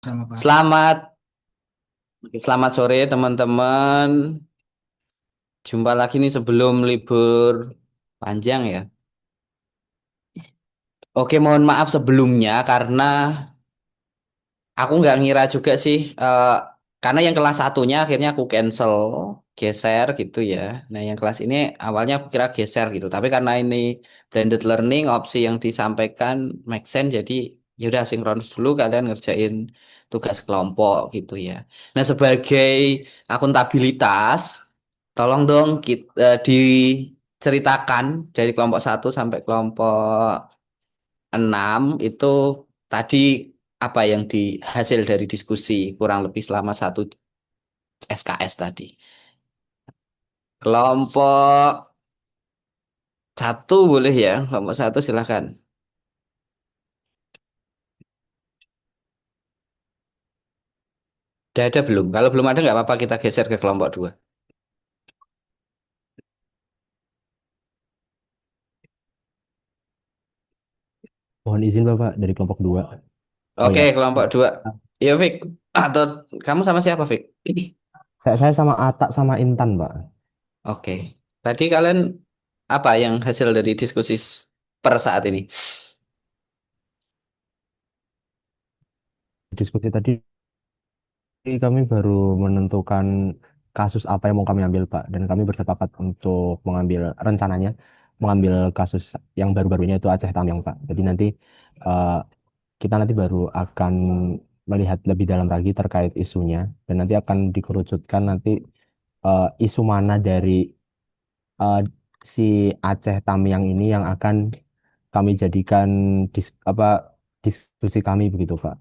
Sama Pak. Selamat selamat sore teman-teman. Jumpa lagi nih sebelum libur panjang ya. Oke, mohon maaf sebelumnya karena aku nggak ngira juga sih, karena yang kelas satunya akhirnya aku cancel, geser gitu ya. Nah, yang kelas ini awalnya aku kira geser gitu, tapi karena ini blended learning opsi yang disampaikan make sense, jadi ya udah sinkronus dulu kalian ngerjain tugas kelompok gitu ya. Nah, sebagai akuntabilitas, tolong dong diceritakan dari kelompok satu sampai kelompok 6 itu tadi apa yang dihasil dari diskusi kurang lebih selama satu SKS tadi. Kelompok satu boleh ya, kelompok satu silahkan. Udah ada belum? Kalau belum ada nggak apa-apa kita geser ke kelompok dua. Mohon izin Bapak dari kelompok 2. Oh Oke, ya, kelompok dua. Ya, Fik. Atau kamu sama siapa, Fik? saya sama Ata sama Intan, Pak. Oke. Tadi kalian apa yang hasil dari diskusi per saat ini? Diskusi tadi kami baru menentukan kasus apa yang mau kami ambil, Pak. Dan kami bersepakat untuk mengambil kasus yang baru-baru ini itu Aceh Tamyang, Pak. Jadi nanti eh, kita nanti baru akan melihat lebih dalam lagi terkait isunya dan nanti akan dikerucutkan nanti isu mana dari eh, si Aceh Tamiang ini yang akan kami jadikan apa diskusi kami begitu Pak.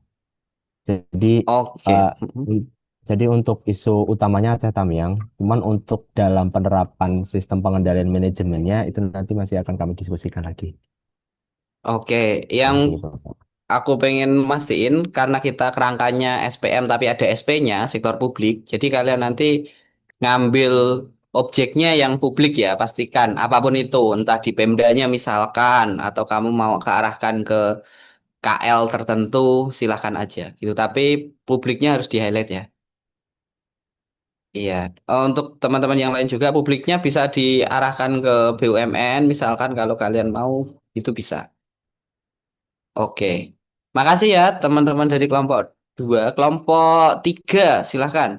Jadi eh, Oke. Mhm. un- jadi untuk isu utamanya Aceh Tamiang, cuman untuk dalam penerapan sistem pengendalian manajemennya itu nanti masih akan kami diskusikan lagi. Oke, yang Seperti itu, Pak. aku pengen mastiin karena kita kerangkanya SPM tapi ada SP-nya, sektor publik. Jadi kalian nanti ngambil objeknya yang publik ya, pastikan apapun itu, entah di Pemdanya misalkan atau kamu mau kearahkan ke KL tertentu, silahkan aja gitu. Tapi publiknya harus di-highlight ya. Iya. Untuk teman-teman yang lain juga publiknya bisa diarahkan ke BUMN misalkan kalau kalian mau itu bisa. Oke. Makasih ya teman-teman dari kelompok dua. Kelompok tiga, silahkan.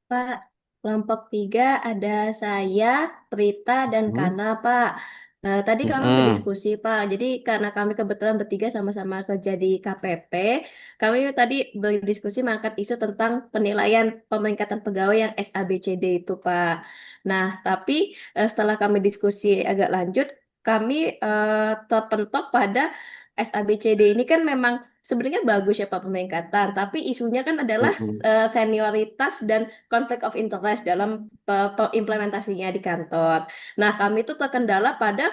Pak, kelompok tiga ada saya, Prita, dan Hmm. Kana, Pak. Tadi kami Mm-mm. berdiskusi, Pak. Jadi karena kami kebetulan bertiga sama-sama kerja di KPP, kami tadi berdiskusi mengangkat isu tentang penilaian pemeringkatan pegawai yang SABCD itu, Pak. Nah, tapi setelah kami diskusi agak lanjut, kami terpentok pada SABCD ini kan memang sebenarnya bagus ya Pak pemeringkatan, tapi isunya kan adalah Mm-mm. senioritas dan konflik of interest dalam implementasinya di kantor. Nah, kami tuh terkendala pada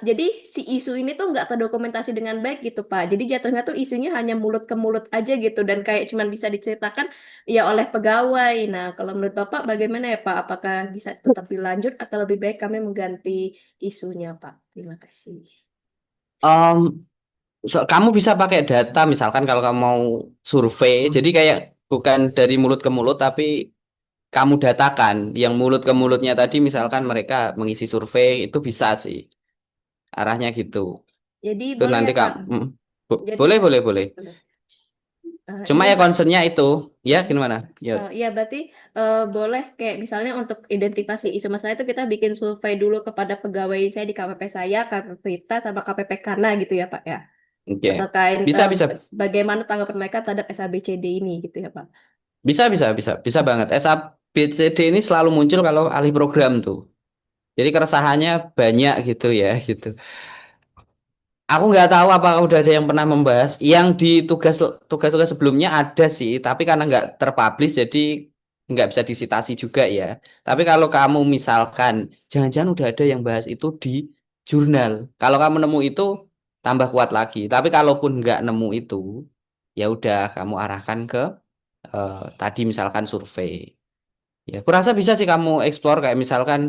jadi si isu ini tuh nggak terdokumentasi dengan baik gitu Pak. Jadi jatuhnya tuh isunya hanya mulut ke mulut aja gitu dan kayak cuman bisa diceritakan ya oleh pegawai. Nah, kalau menurut Bapak bagaimana ya Pak? Apakah bisa tetap dilanjut atau lebih baik kami mengganti isunya Pak? Terima kasih. Em, kamu bisa pakai data misalkan kalau kamu mau survei. Jadi kayak bukan dari mulut ke mulut tapi kamu datakan yang mulut ke mulutnya tadi misalkan mereka mengisi survei itu bisa sih. Arahnya gitu. Jadi Itu boleh nanti ya Pak. Jadi boleh boleh boleh. Cuma ini ya Pak. concernnya itu ya gimana? Ya. Ya berarti boleh kayak misalnya untuk identifikasi isu masalah itu kita bikin survei dulu kepada pegawai saya di KPP saya, KPP Prita, sama KPP Kana gitu ya Pak ya. Oke. Terkait Bisa bisa. bagaimana tanggapan mereka terhadap SABCD ini gitu ya Pak. Bisa banget. SABCD ini selalu muncul kalau alih program tuh. Jadi keresahannya banyak gitu ya, gitu. Aku nggak tahu apakah udah ada yang pernah membahas. Yang di tugas-tugas sebelumnya ada sih, tapi karena nggak terpublish jadi nggak bisa disitasi juga ya. Tapi kalau kamu misalkan, jangan-jangan udah ada yang bahas itu di jurnal. Kalau kamu nemu itu tambah kuat lagi. Tapi kalaupun nggak nemu itu, ya udah kamu arahkan ke tadi misalkan survei. Ya, aku rasa bisa sih kamu explore kayak misalkan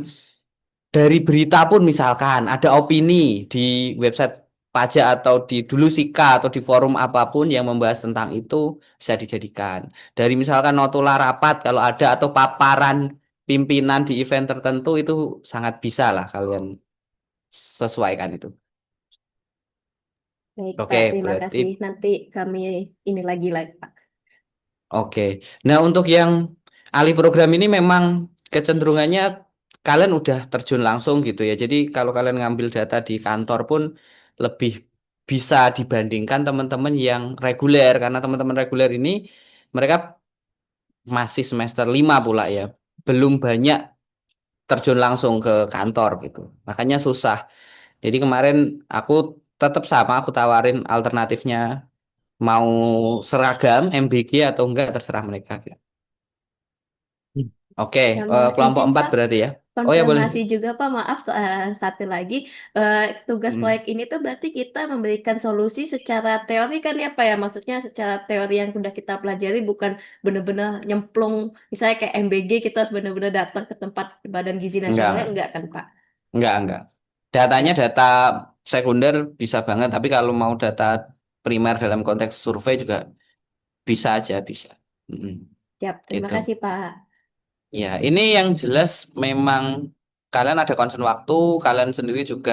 dari berita pun misalkan ada opini di website. pajak atau di dulu Sika atau di forum apapun yang membahas tentang itu bisa dijadikan. Dari misalkan notula rapat kalau ada atau paparan pimpinan di event tertentu itu sangat bisa lah kalian sesuaikan itu. Baik, Pak. Oke, Terima berarti kasih. Nanti kami ini lagi, Pak. oke. Nah, untuk yang alih program ini memang kecenderungannya kalian udah terjun langsung gitu ya. Jadi kalau kalian ngambil data di kantor pun lebih bisa dibandingkan teman-teman yang reguler karena teman-teman reguler ini mereka masih semester 5 pula ya. Belum banyak terjun langsung ke kantor gitu. Makanya susah. Jadi kemarin aku tetap sama aku tawarin alternatifnya mau seragam MBG atau enggak terserah mereka gitu. Hmm. Oke, Sama kelompok izin 4 Pak, berarti ya. Oh ya boleh. konfirmasi juga Pak, maaf satu lagi. Tugas Hmm. proyek ini tuh berarti kita memberikan solusi secara teori kan ya Pak ya, maksudnya secara teori yang sudah kita pelajari bukan benar-benar nyemplung, misalnya kayak MBG kita harus benar-benar datang ke tempat Badan Gizi Nasionalnya Enggak. enggak kan Pak? Enggak. Datanya Siap, data sekunder bisa banget, tapi kalau mau data primer dalam konteks survei juga bisa aja bisa. Mm, siap. Terima gitu. kasih Pak. Ya, ini yang jelas memang kalian ada concern waktu, kalian sendiri juga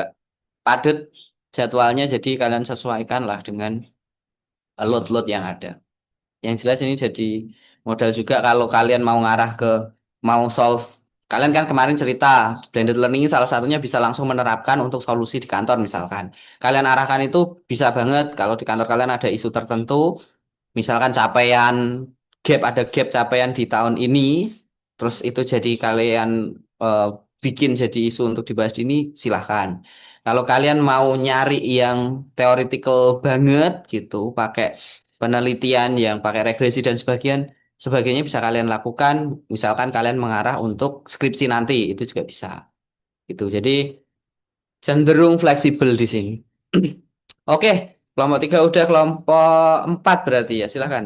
padat jadwalnya, jadi kalian sesuaikan lah dengan load-load yang ada. Yang jelas ini jadi modal juga kalau kalian mau ngarah ke mau solve. Kalian kan kemarin cerita blended learning ini salah satunya bisa langsung menerapkan untuk solusi di kantor misalkan. Kalian arahkan itu bisa banget kalau di kantor kalian ada isu tertentu, misalkan capaian ada gap capaian di tahun ini, terus itu jadi kalian eh, bikin jadi isu untuk dibahas ini, silahkan. Kalau kalian mau nyari yang theoretical banget gitu, pakai penelitian yang pakai regresi dan sebagainya bisa kalian lakukan. Misalkan kalian mengarah untuk skripsi nanti, itu juga bisa. Gitu. Jadi cenderung fleksibel di sini. Oke, kelompok 3 udah, kelompok 4 berarti ya, silahkan.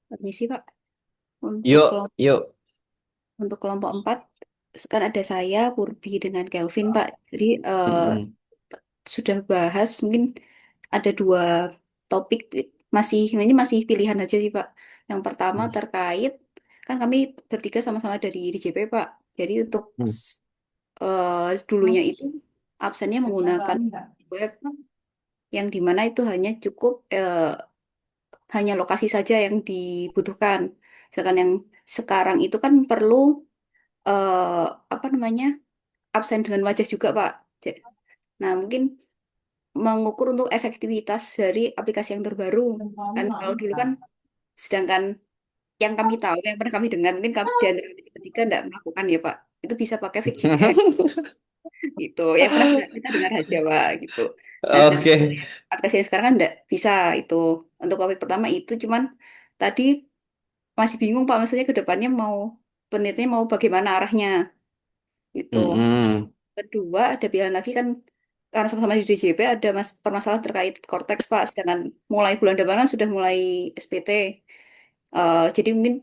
Permisi, Pak. Untuk Yuk, kelompok, yuk. untuk kelompok 4, sekarang ada saya, Purbi, dengan Kelvin, Pak. Jadi Mm-mm. sudah bahas, mungkin ada dua topik, ini masih pilihan aja sih, Pak. Yang pertama terkait, kan kami bertiga sama-sama dari DJP, Pak. Jadi untuk Hmm. dulunya itu absennya menggunakan web yang dimana itu hanya cukup hanya lokasi saja yang dibutuhkan. Sedangkan yang sekarang itu kan perlu eh, apa namanya absen dengan wajah juga, Pak. Nah, mungkin mengukur untuk efektivitas dari aplikasi yang terbaru. Kan kalau dulu kan, sedangkan yang kami tahu, yang pernah kami dengar, mungkin kami di antara ketiga tidak melakukan ya, Pak. Itu bisa pakai Fix GPS gitu. Yang pernah kita dengar aja, Pak, gitu. Nah, sedangkan Oke. kalau yang aplikasi yang sekarang kan tidak bisa itu. Untuk topik pertama itu cuman tadi masih bingung, Pak, maksudnya ke depannya mau penelitiannya mau bagaimana arahnya gitu. Mm-mm. Kedua, ada pilihan lagi kan karena sama-sama di DJP ada permasalahan terkait Cortex, Pak. Sedangkan mulai bulan depan kan sudah mulai SPT. Jadi mungkin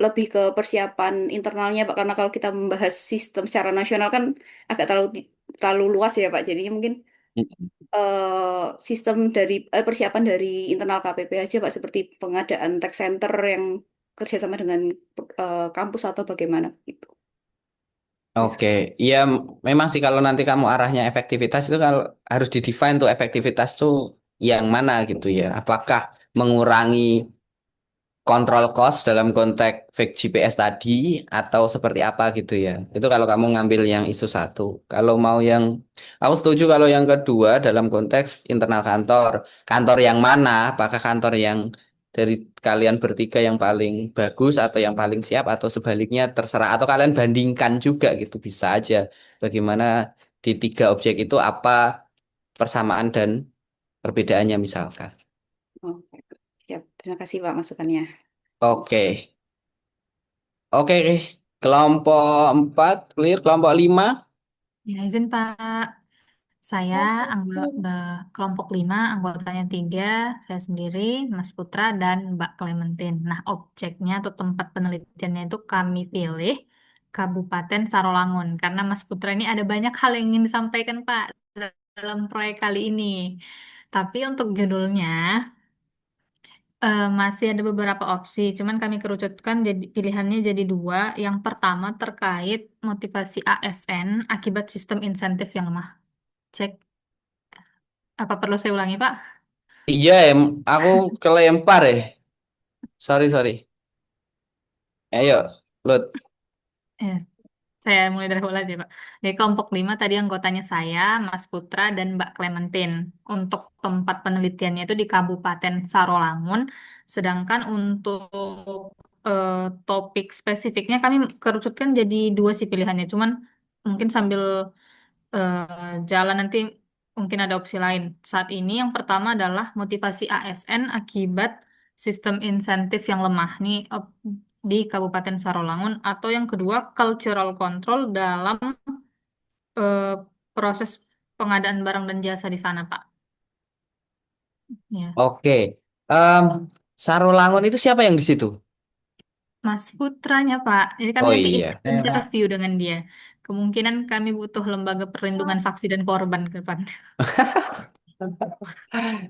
lebih ke persiapan internalnya, Pak. Karena kalau kita membahas sistem secara nasional kan agak terlalu luas ya, Pak. Jadinya mungkin sistem dari persiapan dari internal KPP aja, Pak. Seperti pengadaan tech center yang kerjasama dengan kampus atau bagaimana gitu. Oke, ya memang sih kalau nanti kamu arahnya efektivitas itu kalau harus didefine tuh efektivitas tuh yang mana gitu ya. Apakah mengurangi kontrol cost dalam konteks fake GPS tadi atau seperti apa gitu ya. Itu kalau kamu ngambil yang isu satu. Kalau mau yang, aku setuju kalau yang kedua dalam konteks internal kantor. Kantor yang mana? Apakah kantor yang dari kalian bertiga yang paling bagus atau yang paling siap atau sebaliknya terserah. Atau kalian bandingkan juga gitu bisa aja. Bagaimana di tiga objek itu apa persamaan dan perbedaannya misalkan. Oh, siap. Terima kasih, Pak, masukannya. Oke. Oke, kelompok 4 clear, kelompok 5. Ya, izin Pak. Saya anggota kelompok 5, anggotanya 3, saya sendiri, Mas Putra, dan Mbak Clementine. Nah, objeknya atau tempat penelitiannya itu kami pilih Kabupaten Sarolangun. Karena Mas Putra ini ada banyak hal yang ingin disampaikan Pak dalam proyek kali ini. Tapi untuk judulnya masih ada beberapa opsi, cuman kami kerucutkan jadi pilihannya jadi dua. Yang pertama terkait motivasi ASN akibat sistem insentif yang lemah. Cek, apa perlu saya ulangi Pak? Iya, aku kelempar ya. Sorry, sorry. Ayo, Lut. Eh, Saya mulai dari awal aja, Pak. Dari kelompok 5 tadi anggotanya saya, Mas Putra, dan Mbak Clementine. Untuk tempat penelitiannya itu di Kabupaten Sarolangun. Sedangkan untuk eh, topik spesifiknya kami kerucutkan jadi dua sih pilihannya. Cuman mungkin sambil jalan nanti mungkin ada opsi lain. Saat ini yang pertama adalah motivasi ASN akibat sistem insentif yang lemah nih di Kabupaten Sarolangun, atau yang kedua cultural control dalam eh, proses pengadaan barang dan jasa di sana, Pak. Ya, Oke. Em, Sarolangun itu siapa yang di situ? Mas Putranya, Pak. Jadi kami Oh nanti iya. interview dengan dia. Kemungkinan kami butuh lembaga perlindungan saksi dan korban ke depan.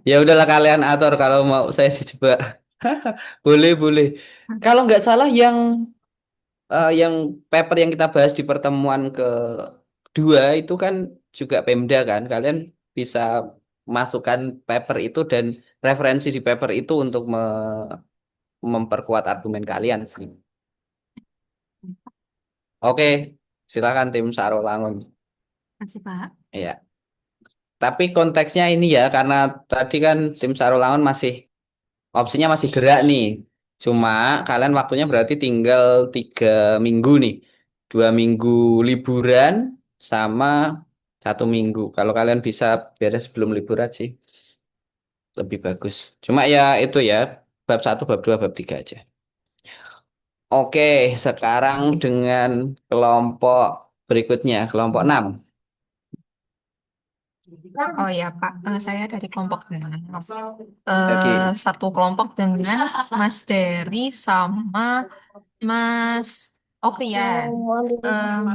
Ya udahlah kalian atur kalau mau saya dijebak. Boleh, boleh. Kalau nggak salah yang paper yang kita bahas di pertemuan kedua itu kan juga Pemda kan. Kalian bisa masukkan paper itu dan referensi di paper itu untuk memperkuat argumen kalian sih. Oke, silakan tim Sarolangun. Kasih, Pak. Ya. Tapi konteksnya ini ya, karena tadi kan tim Sarolangun opsinya masih gerak nih. Cuma kalian waktunya berarti tinggal 3 minggu nih. 2 minggu liburan sama 1 minggu. Kalau kalian bisa beres sebelum liburan sih lebih bagus. Cuma ya itu ya, bab 1, bab 2, bab 3 aja. Oke, sekarang dengan kelompok berikutnya, kelompok 6. Oh ya Pak, saya dari kelompok 6. Oke. Satu kelompok dengan Mas Dery sama Mas Okrian. Em,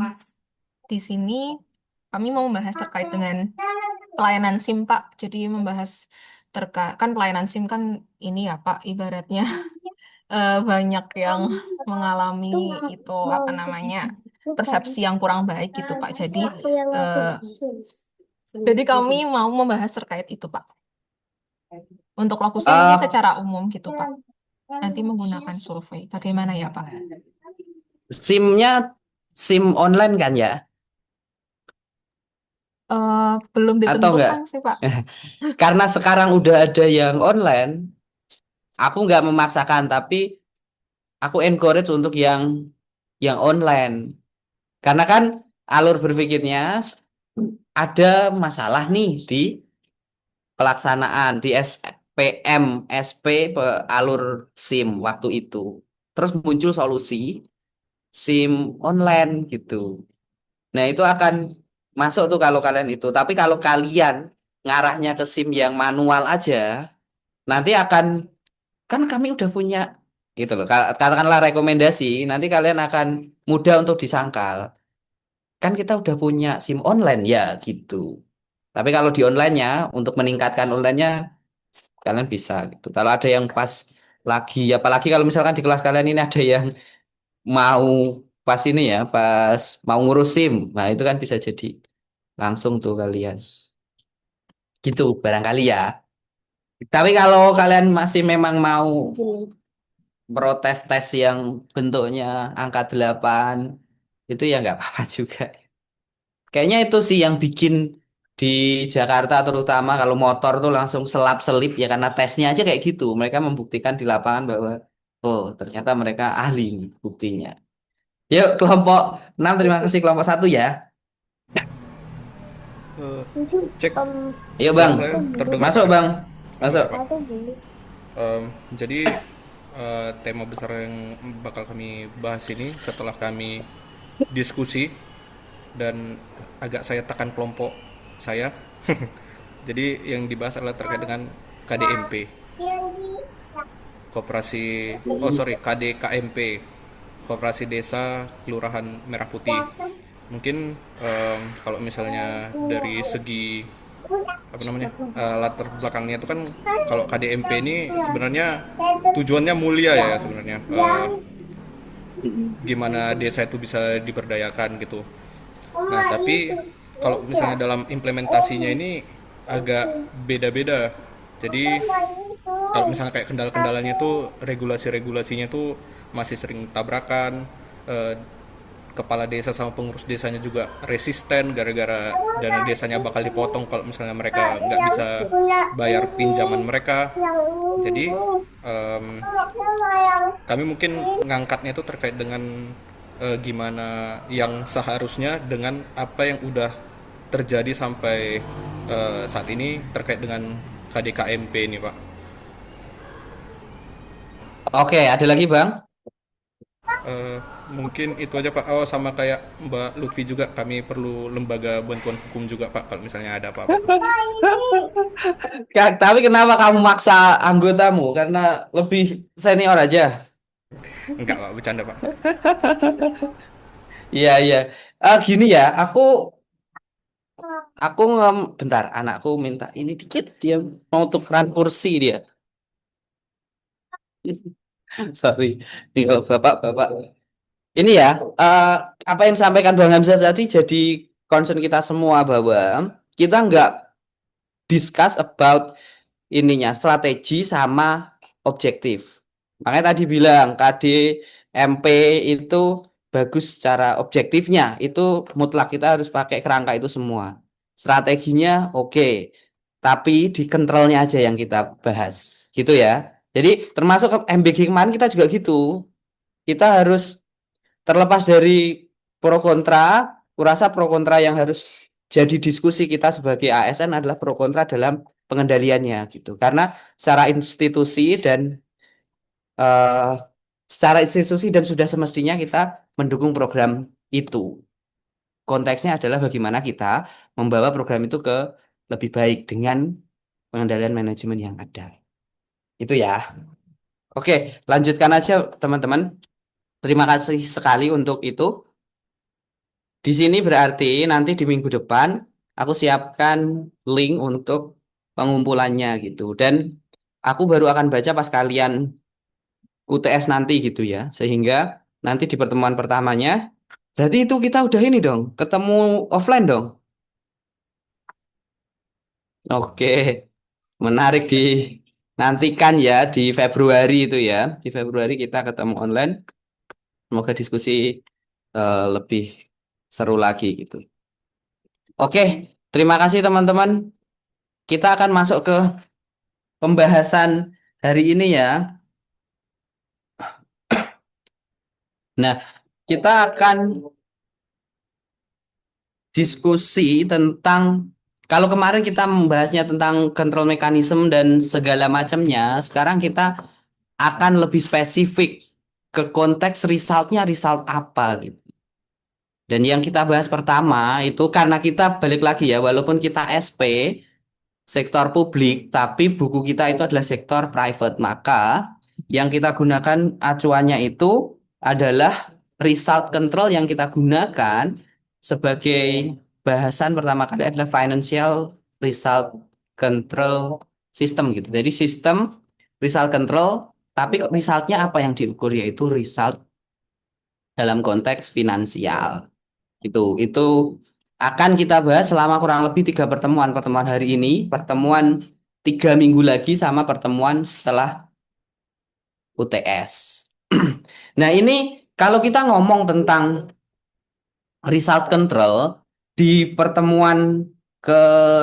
di sini kami mau membahas terkait dengan pelayanan SIM Pak. Jadi membahas terkait kan pelayanan SIM kan ini ya Pak, ibaratnya banyak yang mengalami itu apa namanya persepsi yang kurang baik gitu Pak. Eh, jadi kami mau membahas terkait itu Pak. Untuk lokusnya ini Eh, secara umum gitu Pak. Nanti menggunakan survei. Bagaimana ya Pak? SIM-nya SIM online kan ya? Belum Atau enggak? ditentukan sih Pak. Karena sekarang udah ada yang online, aku nggak memaksakan, tapi aku encourage untuk yang online. Karena kan alur berpikirnya ada masalah nih di pelaksanaan di SPM, SP alur SIM waktu itu. Terus muncul solusi SIM online gitu. Nah, itu akan masuk tuh kalau kalian itu. Tapi kalau kalian ngarahnya ke SIM yang manual aja, nanti kan kami udah punya gitu loh. Katakanlah rekomendasi, nanti kalian akan mudah untuk disangkal. Kan kita udah punya SIM online ya gitu. Tapi kalau di online-nya untuk meningkatkan online-nya kalian bisa gitu. Kalau ada yang pas lagi apalagi kalau misalkan di kelas kalian ini ada yang mau pas ini ya, pas mau ngurus SIM. Nah, itu kan bisa jadi langsung tuh kalian. Gitu barangkali ya. Tapi kalau kalian masih memang mau protes tes yang bentuknya angka 8 itu ya nggak apa-apa juga. Kayaknya itu sih yang bikin di Jakarta terutama kalau motor tuh langsung selap-selip ya karena tesnya aja kayak gitu. Mereka membuktikan di lapangan bahwa oh ternyata mereka ahli nih buktinya. Yuk kelompok 6 terima kasih kelompok 1 ya. Eh, cek Yuk Bang. suara saya terdengar Masuk Pak? Bang. Oke Masuk. Pak. Jadi tema besar yang bakal kami bahas ini setelah kami diskusi dan agak saya tekan kelompok saya. Jadi yang dibahas adalah terkait dengan KDMP, KDKMP. koperasi desa kelurahan Merah Putih. Mungkin kalau misalnya dari segi apa namanya latar belakangnya itu kan, kalau KDMP ini sebenarnya tujuannya mulia ya sebenarnya. Gimana desa itu bisa diberdayakan gitu. Nah, tapi kalau misalnya dalam implementasinya ini agak beda-beda. Jadi kalau misalnya kayak kendala-kendalanya itu regulasi-regulasinya itu masih sering tabrakan. eh, Kepala desa sama pengurus desanya juga resisten gara-gara dana desanya bakal dipotong kalau misalnya mereka nggak bisa bayar pinjaman mereka. Jadi em, kami mungkin ngangkatnya itu terkait dengan gimana yang seharusnya dengan apa yang udah terjadi sampai saat ini terkait dengan KDKMP ini, Pak. Oke, ada lagi Bang? Eh, Mungkin itu aja, Pak. Oh, sama kayak Mbak Lutfi juga, kami perlu lembaga bantuan hukum juga, Pak, kalau misalnya ada apa-apa. Tapi kenapa kamu maksa anggotamu? Karena lebih senior aja. Enggak, Pak, bercanda, Pak. Iya, iya. Gini ya, aku bentar, anakku minta ini dikit, dia mau tukeran kursi dia. Sorry, tinggal bapak-bapak. Ini ya, eh, apa yang disampaikan Bang Hamzah tadi jadi concern kita semua bahwa kita nggak discuss about ininya strategi sama objektif. Makanya tadi bilang KDMP itu bagus secara objektifnya, itu mutlak kita harus pakai kerangka itu semua. Strateginya oke, tapi di kontrolnya aja yang kita bahas, gitu ya. Jadi termasuk MBG kemarin kita juga gitu. Kita harus terlepas dari pro kontra, kurasa pro kontra yang harus jadi diskusi kita sebagai ASN adalah pro kontra dalam pengendaliannya gitu. Karena secara institusi dan eh, secara institusi dan sudah semestinya kita mendukung program itu. Konteksnya adalah bagaimana kita membawa program itu ke lebih baik dengan pengendalian manajemen yang ada. Itu ya. Oke, lanjutkan aja teman-teman. Terima kasih sekali untuk itu. Di sini berarti nanti di minggu depan aku siapkan link untuk pengumpulannya gitu. Dan aku baru akan baca pas kalian UTS nanti gitu ya. Sehingga nanti di pertemuan pertamanya, berarti itu kita udah ini dong, ketemu offline dong. Oke, menarik di nantikan ya di Februari itu ya. Di Februari kita ketemu online. Semoga diskusi lebih seru lagi gitu. Oke, terima kasih teman-teman. Kita akan masuk ke pembahasan hari ini ya. Nah, kita akan diskusi tentang kalau kemarin kita membahasnya tentang kontrol mekanisme dan segala macamnya, sekarang kita akan lebih spesifik ke konteks resultnya result apa gitu. Dan yang kita bahas pertama itu karena kita balik lagi ya, walaupun kita SP sektor publik, tapi buku kita itu adalah sektor private. Maka yang kita gunakan acuannya itu adalah result control yang kita gunakan sebagai bahasan pertama kali adalah financial result control system gitu. Jadi sistem result control, tapi resultnya apa yang diukur yaitu result dalam konteks finansial. Itu akan kita bahas selama kurang lebih 3 pertemuan. Pertemuan hari ini, pertemuan 3 minggu lagi, sama pertemuan setelah UTS. Nah ini kalau kita ngomong tentang result control di pertemuan kedua,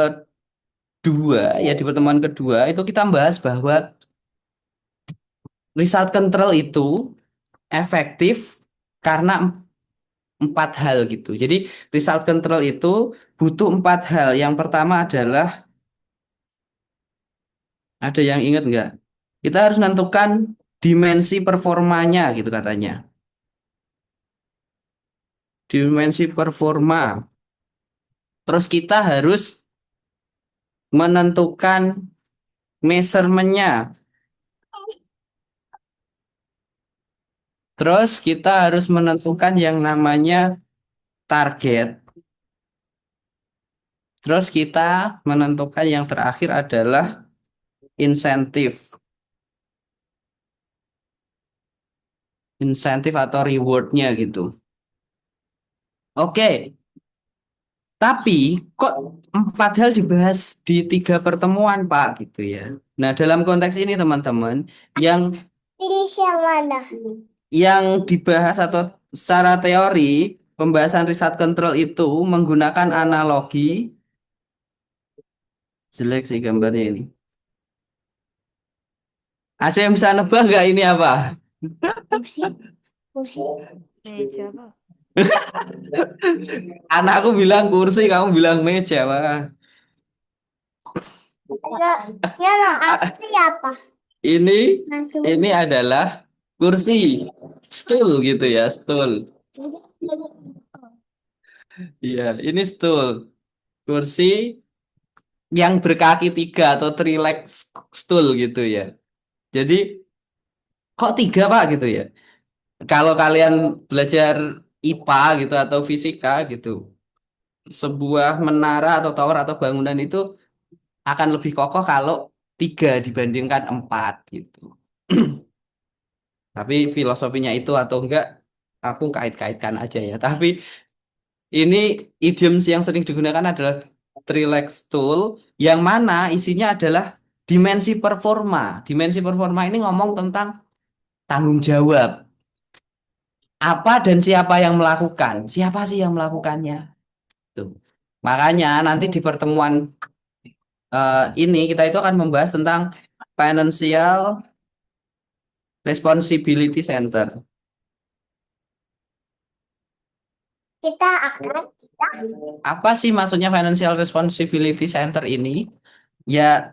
ya di pertemuan kedua itu kita bahas bahwa result control itu efektif karena 4 hal gitu. Jadi result control itu butuh 4 hal. Yang pertama adalah ada yang ingat nggak? Kita harus menentukan dimensi performanya gitu katanya. Dimensi performa. Terus kita harus menentukan measurementnya. Terus kita harus menentukan yang namanya target. Terus kita menentukan yang terakhir adalah insentif. Insentif atau rewardnya gitu. Oke, tapi kok 4 hal dibahas di 3 pertemuan, Pak, gitu ya. Nah, dalam konteks ini teman-teman, yang Pilih yang mana? yang dibahas atau secara teori pembahasan riset control itu menggunakan analogi. Jelek sih gambarnya ini. Ada yang bisa nebak nggak ini apa? Kursi. Kursi. Meja, Pak. Anakku bilang kursi, kamu bilang meja, Pak. Nyala, artinya apa? Ini Langsung. ini adalah kursi, stool gitu ya, stool. Iya, ini stool. Kursi yang berkaki 3 atau three leg stool gitu ya. Jadi kok 3 Pak gitu ya? Kalau kalian belajar IPA gitu atau fisika gitu, sebuah menara atau tower atau bangunan itu akan lebih kokoh kalau 3 dibandingkan 4 gitu. Tapi filosofinya itu atau enggak, aku kait-kaitkan aja ya. Tapi ini idioms yang sering digunakan adalah three-leg stool, yang mana isinya adalah dimensi performa. Dimensi performa ini ngomong tentang tanggung jawab. Apa dan siapa yang melakukan? Siapa sih yang melakukannya? Tuh. Makanya nanti di pertemuan ini kita itu akan membahas tentang Financial Responsibility Center. Kita Apa sih maksudnya Financial Responsibility Center ini? Ya,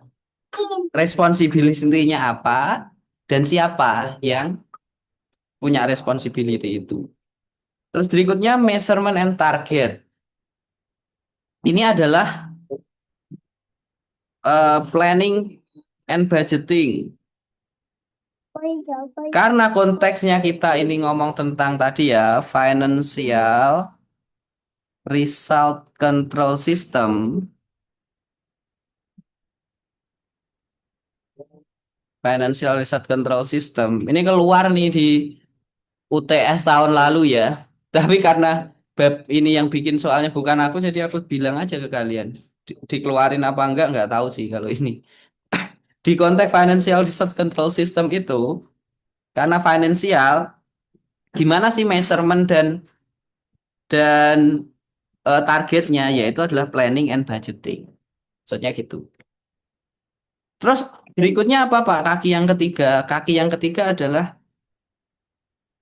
responsibility-nya apa dan siapa yang punya responsibility itu. Terus berikutnya measurement and target. Ini adalah planning and budgeting. Karena konteksnya kita ini ngomong tentang tadi ya, financial result control system. Financial result control system. Ini keluar nih di UTS tahun lalu ya. Tapi karena bab ini yang bikin soalnya bukan aku, jadi aku bilang aja ke kalian. Dikeluarin apa enggak tahu sih kalau ini. Di konteks financial research control system itu, karena finansial, gimana sih measurement dan targetnya, yaitu adalah planning and budgeting. Maksudnya gitu. Terus berikutnya apa Pak? Kaki yang ketiga. Kaki yang ketiga adalah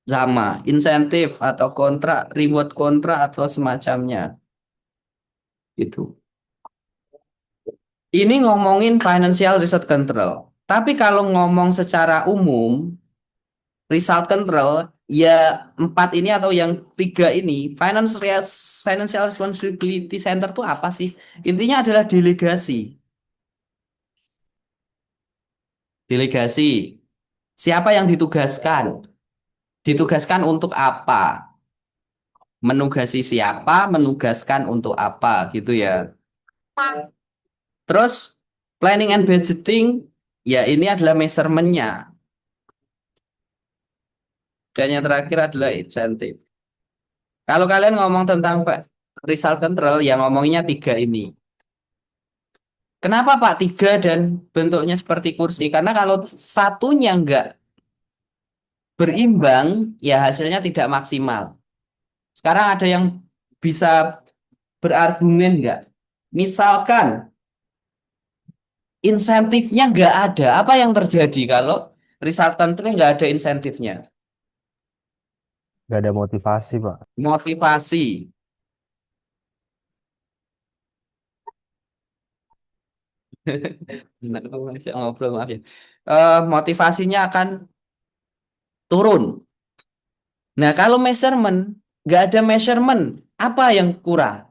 sama, insentif atau kontrak, reward kontrak atau semacamnya. Gitu. Ini ngomongin financial result control. Tapi kalau ngomong secara umum, result control, ya 4 ini atau yang 3 ini, financial responsibility center itu apa sih? Intinya adalah delegasi. Delegasi. Siapa yang ditugaskan? Ditugaskan untuk apa? Menugasi siapa? Menugaskan untuk apa? Gitu ya. Terus planning and budgeting, ya ini adalah measurement-nya. Dan yang terakhir adalah insentif. Kalau kalian ngomong tentang Pak result control, ya ngomonginnya 3 ini. Kenapa Pak 3 dan bentuknya seperti kursi? Karena kalau satunya nggak berimbang, ya hasilnya tidak maksimal. Sekarang ada yang bisa berargumen nggak? Misalkan insentifnya nggak ada, apa yang terjadi kalau result control nggak ada insentifnya? Nggak ada motivasi, Pak. Motivasi. Benar, aku masih ngobrol, maaf ya. Motivasinya akan turun. Nah, kalau measurement, nggak ada measurement, apa yang kurang?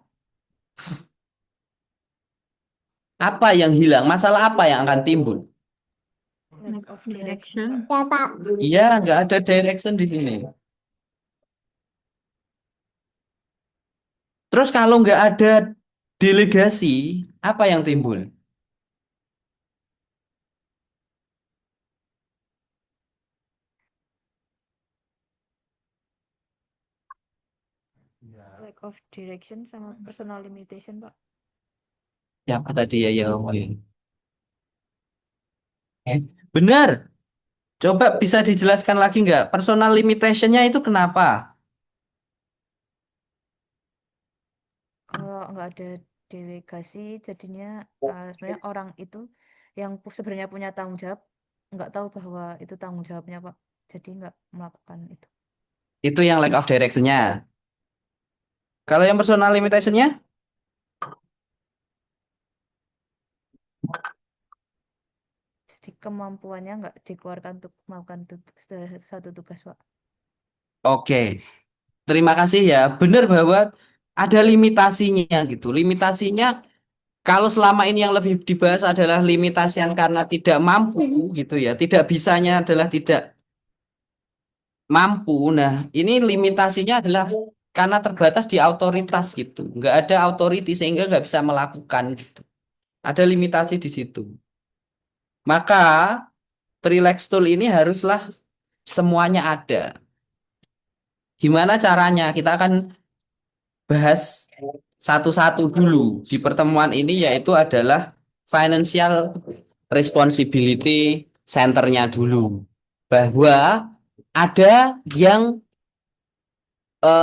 Apa yang hilang? Masalah apa yang akan timbul? Lack of direction. Siapa? Iya, nggak ada direction di sini. Terus kalau nggak ada delegasi, apa yang timbul? Lack of direction sama personal limitation, Pak. Ya, apa tadi ya, ya, oh, ya. Benar. Coba bisa dijelaskan lagi nggak? Personal limitation-nya itu kenapa? Kalau nggak ada delegasi, jadinya sebenarnya orang itu yang sebenarnya punya tanggung jawab nggak tahu bahwa itu tanggung jawabnya, Pak. Jadi nggak melakukan itu. Itu yang lack of direction-nya. Kalau yang personal limitation-nya? Jadi kemampuannya nggak dikeluarkan untuk melakukan suatu tugas, Pak. Oke, terima kasih ya. Benar bahwa ada limitasinya gitu. Limitasinya kalau selama ini yang lebih dibahas adalah limitasi yang karena tidak mampu gitu ya. Tidak bisanya adalah tidak mampu. Nah, ini limitasinya adalah karena terbatas di otoritas gitu. Nggak ada authority sehingga nggak bisa melakukan gitu. Ada limitasi di situ. Maka Trilex Tool ini haruslah semuanya ada. Gimana caranya? Kita akan bahas satu-satu dulu di pertemuan ini yaitu adalah financial responsibility centernya dulu. Bahwa ada yang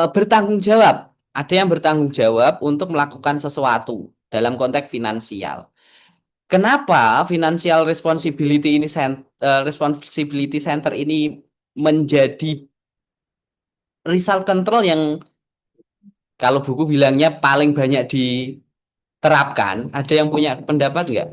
bertanggung jawab, ada yang bertanggung jawab untuk melakukan sesuatu dalam konteks finansial. Kenapa financial responsibility ini responsibility center ini menjadi result control yang kalau buku bilangnya paling banyak diterapkan? Ada yang punya pendapat nggak?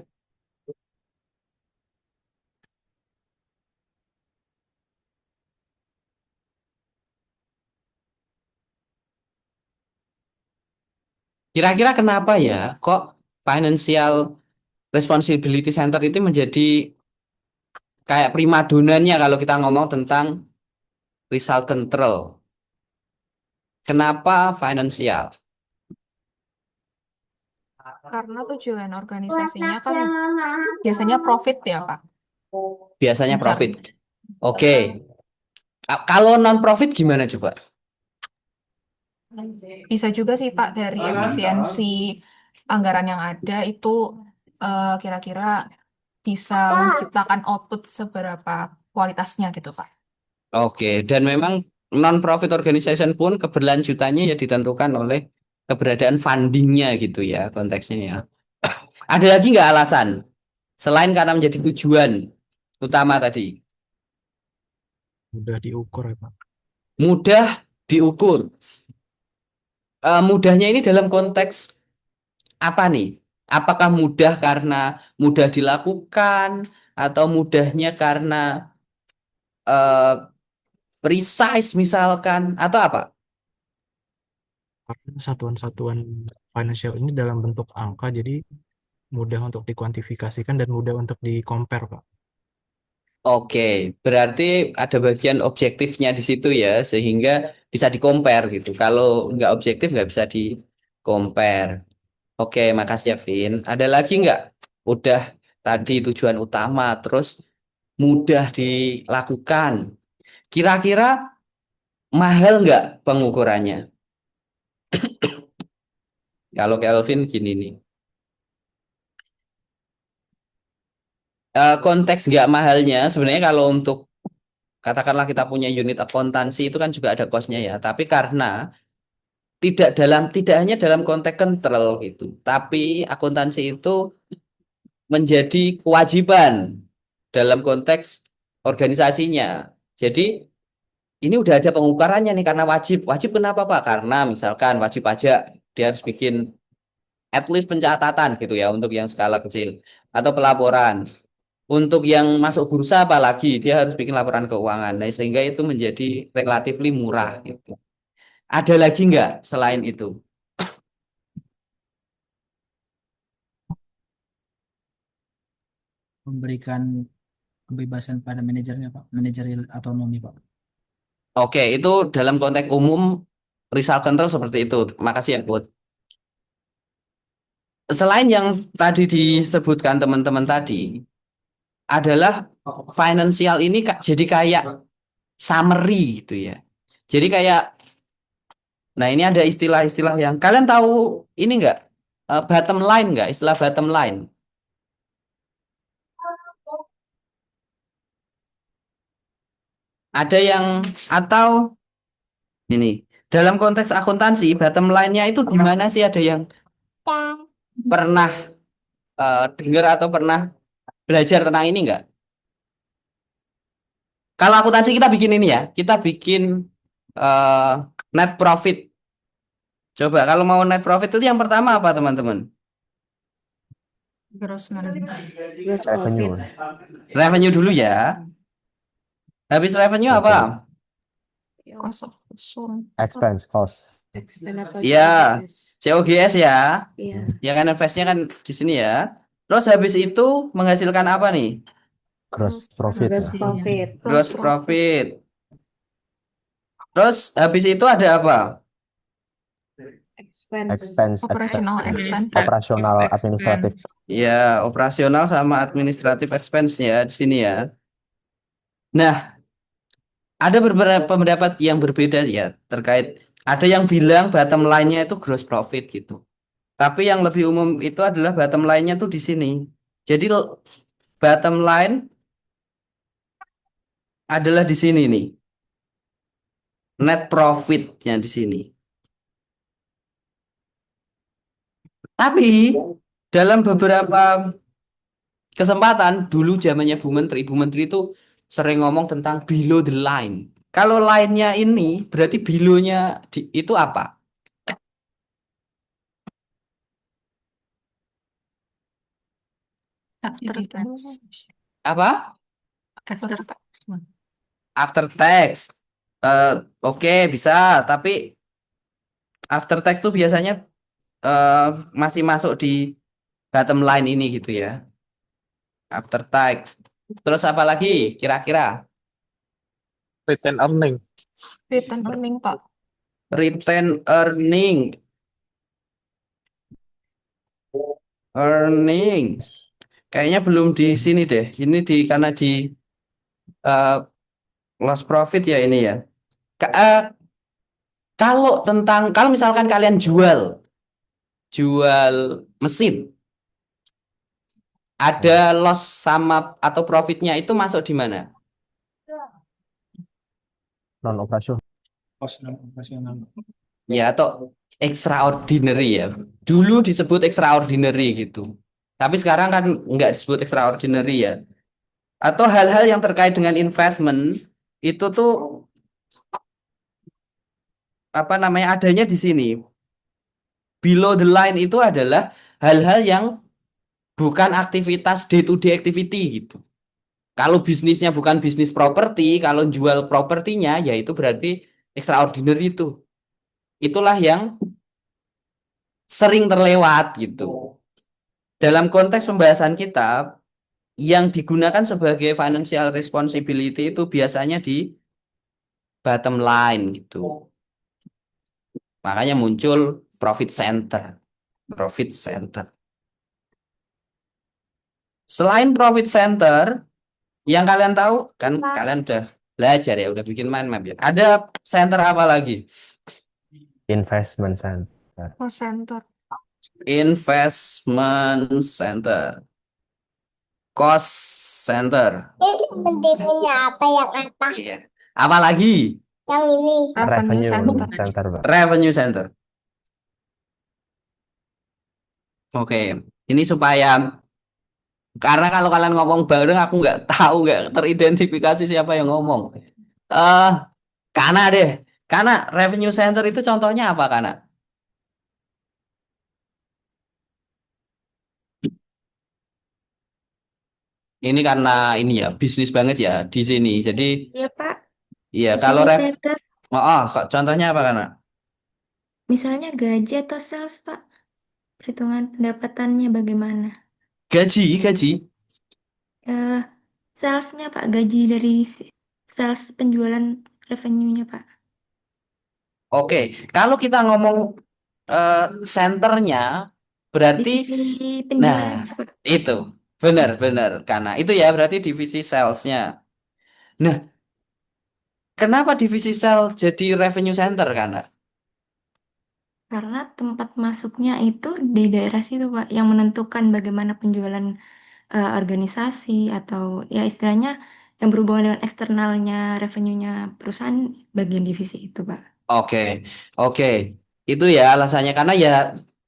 Kira-kira kenapa ya kok financial responsibility center itu menjadi kayak primadonanya kalau kita ngomong tentang result control? Kenapa financial? Karena tujuan organisasinya kan biasanya profit ya, Pak. Biasanya Mencari. profit. Oke. Kalau non profit gimana coba? Bisa juga sih, Pak, dari efisiensi anggaran yang ada itu kira-kira bisa menciptakan output seberapa kualitasnya gitu, Pak. Oke, dan memang non-profit organization pun keberlanjutannya ya ditentukan oleh keberadaan fundingnya gitu ya konteksnya ya. Ada lagi nggak alasan selain karena menjadi tujuan utama tadi? Mudah diukur ya Pak. Mudah diukur. Mudahnya ini dalam konteks apa nih? Apakah mudah karena mudah dilakukan atau mudahnya karena eh, precise misalkan atau apa? Karena satuan-satuan financial ini dalam bentuk angka, jadi mudah untuk dikuantifikasikan dan mudah untuk di-compare, Pak. Oke, berarti ada bagian objektifnya di situ ya, sehingga bisa di-compare gitu. Kalau nggak objektif nggak bisa di-compare. Oke, makasih ya, Vin. Ada lagi nggak? Udah tadi tujuan utama, terus mudah dilakukan. Kira-kira mahal nggak pengukurannya? Kalau Kelvin gini nih. Konteks nggak mahalnya, sebenarnya kalau untuk katakanlah kita punya unit akuntansi itu kan juga ada cost-nya ya. Tapi karena tidak hanya dalam konteks kontrol gitu, tapi akuntansi itu menjadi kewajiban dalam konteks organisasinya. Jadi ini udah ada pengukurannya nih karena wajib. Wajib kenapa Pak? Karena misalkan wajib pajak dia harus bikin at least pencatatan gitu ya untuk yang skala kecil atau pelaporan. Untuk yang masuk bursa apalagi dia harus bikin laporan keuangan. Nah, sehingga itu menjadi relatif murah gitu. Ada lagi nggak selain itu? Memberikan kebebasan pada manajernya Pak, manajerial otonomi Pak. Oke, itu dalam konteks umum result control seperti itu. Makasih ya, Bud. Selain yang tadi disebutkan teman-teman tadi, adalah financial ini jadi kayak summary gitu ya. Jadi kayak, nah ini ada istilah-istilah yang kalian tahu ini nggak? Bottom line nggak? Istilah bottom line. Ada yang atau ini dalam konteks akuntansi bottom line-nya itu di mana sih? Ada yang pernah dengar atau pernah belajar tentang ini nggak? Kalau akuntansi kita bikin ini ya, kita bikin eh, net profit. Coba kalau mau net profit itu yang pertama apa teman-teman? Gross margin. Gross Revenue, profit. Revenue dulu ya. Habis revenue oke. apa? Cost of goods sold. Expense, cost. Expense atau Ya, COGS. COGS ya. Iya. Ya kan investnya kan di sini ya. Terus habis itu menghasilkan apa nih? Gross profit Gross ya. profit. Gross profit. Terus habis itu ada apa? Expense. Expense, Operational expense. operasional administratif. Ya, operasional sama administratif expense ya di sini ya. Nah, ada beberapa pendapat yang berbeda ya terkait ada yang bilang bottom line-nya itu gross profit gitu. Tapi yang lebih umum itu adalah bottom line-nya tuh di sini. Jadi bottom line adalah di sini nih. Net profit-nya di sini. Tapi dalam beberapa kesempatan dulu zamannya Bu Menteri itu sering ngomong tentang below the line. Kalau line-nya ini berarti below-nya itu apa? After tax. Apa? After tax. After tax. Eh, oke, bisa, tapi after tax tuh biasanya eh, masih masuk di bottom line ini gitu ya. After tax. Terus apa lagi kira-kira? Retain earning. Return earning, Pak. Retain earning. Earnings. Kayaknya belum di sini deh. Ini karena di eh, loss profit ya ini ya. Kalau misalkan kalian jual mesin, ada loss sama atau profitnya itu masuk di mana? Non operasional. Cost non operasional. Ya atau extraordinary ya. Dulu disebut extraordinary gitu. Tapi sekarang kan nggak disebut extraordinary ya. Atau hal-hal yang terkait dengan investment itu tuh apa namanya adanya di sini. Below the line itu adalah hal-hal yang bukan aktivitas day to day activity gitu. Kalau bisnisnya bukan bisnis properti, kalau jual propertinya ya itu berarti extraordinary itu. Itulah yang sering terlewat gitu. Dalam konteks pembahasan kita yang digunakan sebagai financial responsibility itu biasanya di bottom line gitu. Makanya muncul profit center. Profit center. Selain profit center, yang kalian tahu kan kalian udah belajar ya, udah bikin mind map ya. Ada center apa lagi? Investment center. Cost center. Investment center. Cost center. Ini pentingnya apa yang apa? Iya. Apa lagi? Yang ini. Revenue center. Center, Pak. Revenue center. Oke, ini supaya karena kalau kalian ngomong bareng aku nggak tahu nggak teridentifikasi siapa yang ngomong. Eh, Kana deh. Kana revenue center itu contohnya apa Kana? Ini karena ini ya bisnis banget ya di sini. Jadi Ya Pak, iya kalau revenue center, contohnya apa Kana? misalnya gaji atau sales Pak, perhitungan pendapatannya bagaimana? Gaji. Eh, Salesnya Pak, gaji dari sales penjualan revenue-nya Pak. Oke, kalau kita ngomong eh, senternya Berarti, Divisi nah, penjualannya, Pak. itu benar-benar karena itu ya berarti divisi salesnya. Nah, kenapa divisi sales jadi revenue center karena? Karena tempat masuknya itu di daerah situ, Pak, yang menentukan bagaimana penjualan organisasi atau ya istilahnya yang berhubungan dengan eksternalnya revenue-nya perusahaan bagian divisi itu, Pak. Oke, oke, itu ya alasannya karena ya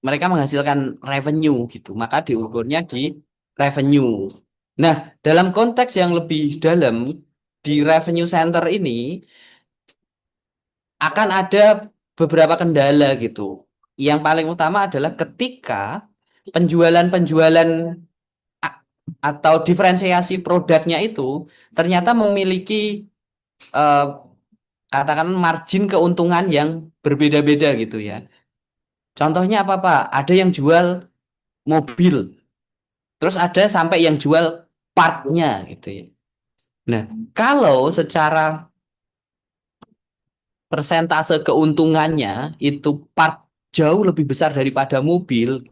mereka menghasilkan revenue gitu, maka diukurnya di revenue. Nah, dalam konteks yang lebih dalam di revenue center ini akan ada beberapa kendala gitu. Yang paling utama adalah ketika penjualan-penjualan a- atau diferensiasi produknya itu ternyata memiliki eh, katakan margin keuntungan yang berbeda-beda gitu ya. Contohnya apa Pak? Ada yang jual mobil, terus ada sampai yang jual partnya gitu ya. Nah, kalau secara persentase keuntungannya itu part jauh lebih besar daripada mobil,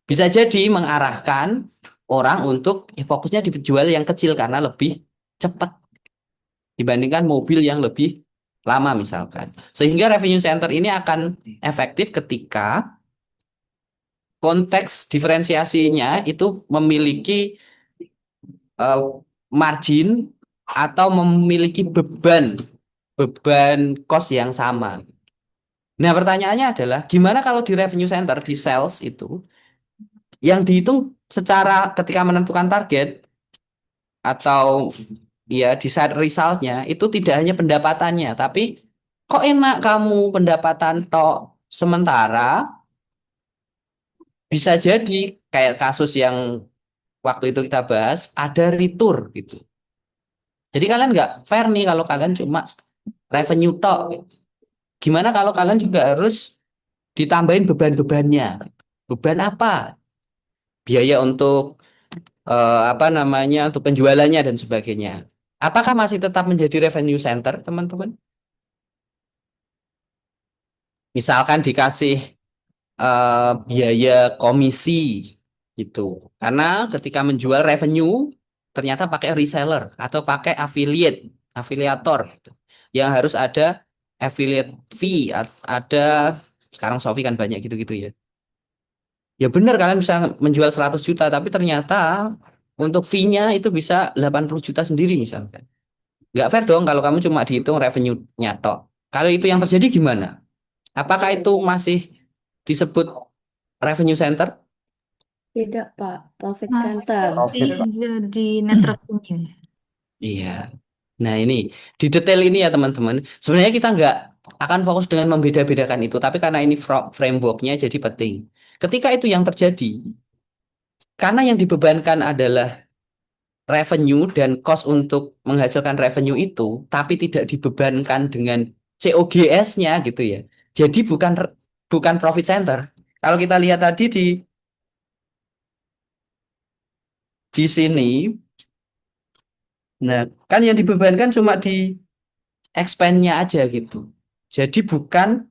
bisa jadi mengarahkan orang untuk fokusnya dijual yang kecil karena lebih cepat dibandingkan mobil yang lebih lama misalkan. Sehingga revenue center ini akan efektif ketika konteks diferensiasinya itu memiliki eh, margin atau memiliki beban cost yang sama. Nah, pertanyaannya adalah gimana kalau di revenue center di sales itu yang dihitung secara ketika menentukan target atau ya di saat resultnya itu tidak hanya pendapatannya, tapi kok enak kamu pendapatan tok sementara bisa jadi kayak kasus yang waktu itu kita bahas ada retur gitu. Jadi kalian nggak fair nih kalau kalian cuma revenue tok. Gimana kalau kalian juga harus ditambahin beban-bebannya? Beban apa? Biaya untuk apa namanya untuk penjualannya dan sebagainya. Apakah masih tetap menjadi revenue center, teman-teman? Misalkan dikasih biaya komisi gitu. Karena ketika menjual revenue ternyata pakai reseller atau pakai affiliate, afiliator gitu. Yang harus ada affiliate fee, ada sekarang Shopee kan banyak gitu-gitu ya. Ya benar kalian bisa menjual 100 juta tapi ternyata untuk fee-nya itu bisa 80 juta sendiri misalkan. Nggak fair dong kalau kamu cuma dihitung revenue-nya tok. Kalau itu yang terjadi gimana? Apakah itu masih disebut revenue center? Tidak, Pak. Profit center. Masih jadi net revenue. Iya. Nah ini di detail ini ya teman-teman. Sebenarnya kita nggak akan fokus dengan membeda-bedakan itu, tapi karena ini frameworknya jadi penting. Ketika itu yang terjadi, karena yang dibebankan adalah revenue dan cost untuk menghasilkan revenue itu, tapi tidak dibebankan dengan COGS-nya gitu ya. Jadi bukan profit center. Kalau kita lihat tadi di sini, nah kan yang dibebankan cuma di expense-nya aja gitu. Jadi bukan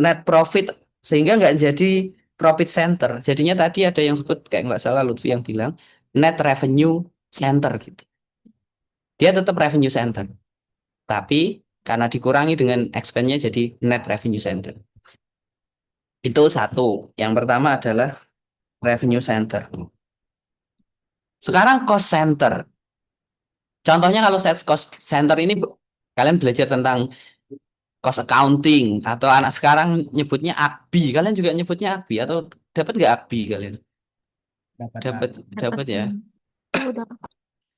net profit sehingga nggak jadi profit center. Jadinya tadi ada yang sebut kayak nggak salah Lutfi yang bilang net revenue center gitu. Dia tetap revenue center, tapi karena dikurangi dengan expense-nya jadi net revenue center. Itu satu. Yang pertama adalah revenue center. Sekarang cost center. Contohnya kalau set cost center ini kalian belajar tentang cost accounting atau anak sekarang nyebutnya AKBI. Kalian juga nyebutnya AKBI atau dapat nggak AKBI kalian? Dapat, Kak. Dapat dapat ya. Udah.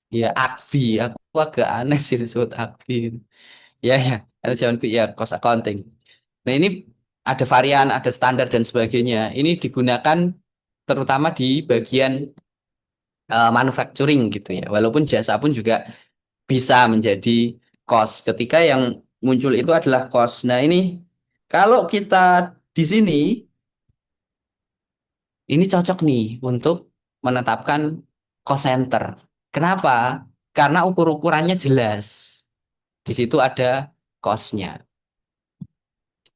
Ya AKBI. Aku agak aneh sih disebut AKBI. Ya ya. Ada zamanku ya cost accounting. Nah ini ada varian, ada standar dan sebagainya. Ini digunakan terutama di bagian manufacturing gitu ya. Walaupun jasa pun juga bisa menjadi cost. Ketika yang muncul itu adalah cost. Nah ini kalau kita di sini ini cocok nih untuk menetapkan cost center. Kenapa? Karena ukur-ukurannya jelas. Di situ ada cost-nya.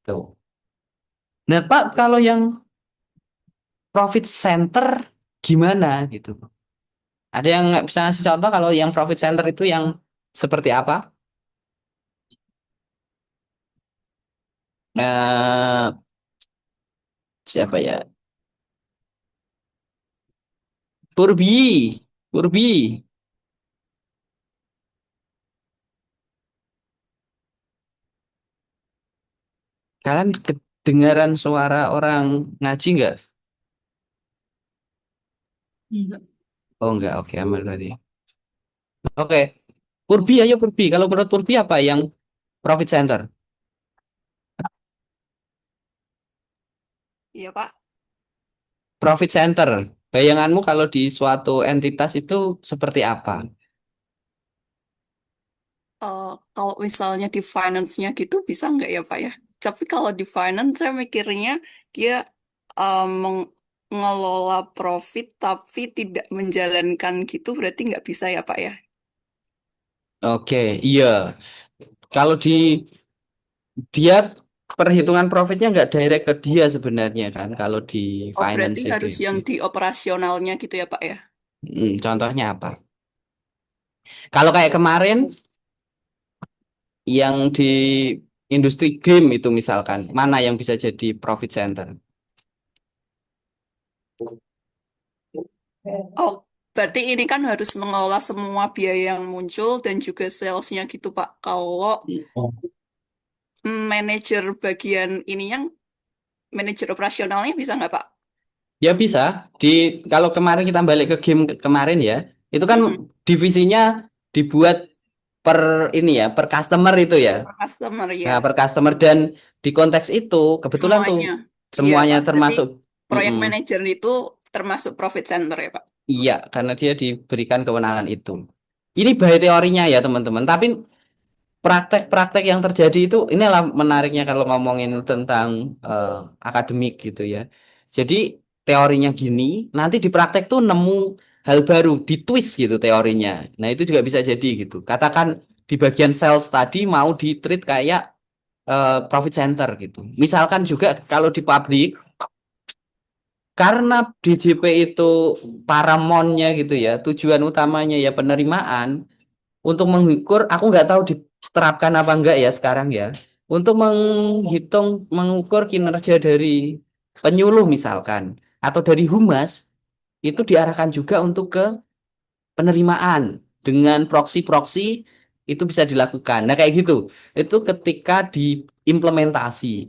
Tuh. Nah, Pak, kalau yang profit center gimana gitu? Ada yang nggak bisa ngasih contoh kalau yang profit center itu yang seperti apa? Eh, siapa ya? Purbi, Purbi. Kalian kedengaran suara orang ngaji nggak? Enggak. Oh nggak, oke aman berarti. Oke, Purbi, ayo Purbi. Kalau menurut Purbi apa yang profit center? Iya, Pak. Profit center. Bayanganmu kalau di suatu entitas itu seperti apa? Kalau misalnya di finance-nya gitu bisa nggak ya, Pak ya? Tapi kalau di finance saya mikirnya dia mengelola profit tapi tidak menjalankan gitu berarti nggak bisa ya, Pak ya? Oke, iya. Kalau di dia perhitungan profitnya nggak direct ke dia sebenarnya kan. Kalau di Oh, finance berarti itu. harus yang di operasionalnya gitu ya, Pak ya? Contohnya apa? Kalau kayak kemarin yang di industri game itu misalkan, mana yang bisa jadi profit center? Oh, berarti ini kan harus mengelola semua biaya yang muncul dan juga salesnya gitu, Pak. Kalau manajer bagian ini yang manajer operasionalnya bisa nggak, Pak? Ya bisa. Di kalau kemarin kita balik ke game kemarin ya, itu kan Mm-mm. divisinya dibuat per ini ya, per customer itu ya. Per customer Nah, ya, per customer dan di konteks itu kebetulan tuh semuanya. Iya, semuanya Pak. Berarti termasuk. proyek Mm-mm. manajer itu termasuk profit center ya, Pak? Iya, karena dia diberikan kewenangan itu. Ini baik teorinya ya teman-teman, tapi praktek-praktek yang terjadi itu inilah menariknya kalau ngomongin tentang eh, akademik gitu ya. Jadi teorinya gini, nanti di praktek tuh nemu hal baru, di twist gitu teorinya. Nah, itu juga bisa jadi gitu. Katakan di bagian sales tadi mau di treat kayak profit center gitu. Misalkan juga kalau di publik karena DJP itu paramonnya gitu ya, tujuan utamanya ya penerimaan. Untuk mengukur, aku nggak tahu diterapkan apa enggak ya sekarang ya. Untuk menghitung, mengukur kinerja dari penyuluh misalkan, atau dari humas, itu diarahkan juga untuk ke penerimaan. Dengan proksi-proksi, itu bisa dilakukan. Nah kayak gitu. Itu ketika diimplementasi.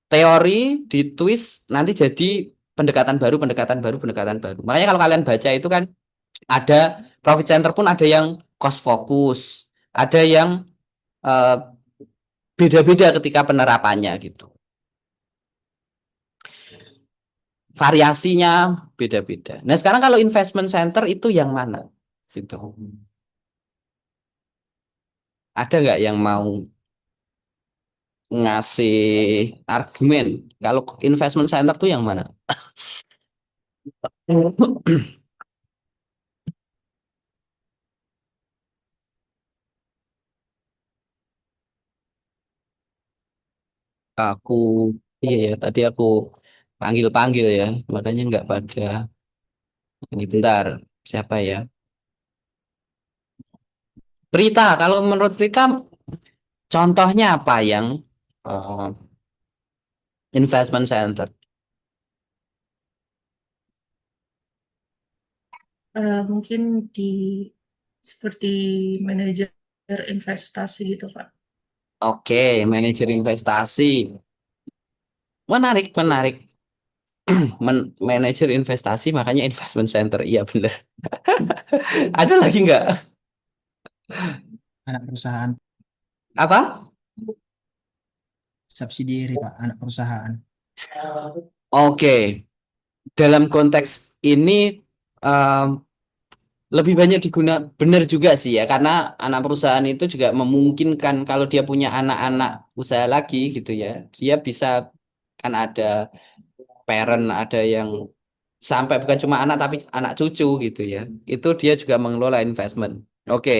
Teori, di twist, nanti jadi pendekatan baru, pendekatan baru, pendekatan baru. Makanya kalau kalian baca itu kan, ada profit center pun ada yang cost focus, ada yang eh, beda-beda ketika penerapannya gitu. Variasinya beda-beda. Nah, sekarang kalau investment center itu yang mana? Gitu. Ada nggak yang mau ngasih argumen? Kalau investment center tuh yang mana? Aku, iya ya, tadi aku panggil-panggil ya, makanya nggak pada ini bentar. Siapa ya? Prita, kalau menurut Prita, contohnya apa yang eh, investment center? Mungkin di seperti manajer investasi gitu, Pak. Oke, manajer investasi. Menarik, menarik. Manajer investasi, makanya investment center. Iya bener. Ada lagi nggak? Anak perusahaan Apa? subsidiary, Pak, anak perusahaan. Oke, dalam konteks ini em, lebih banyak benar juga sih ya, karena anak perusahaan itu juga memungkinkan kalau dia punya anak-anak usaha lagi gitu ya, dia bisa kan ada parent, ada yang sampai bukan cuma anak tapi anak cucu gitu ya. Itu dia juga mengelola investment. Oke.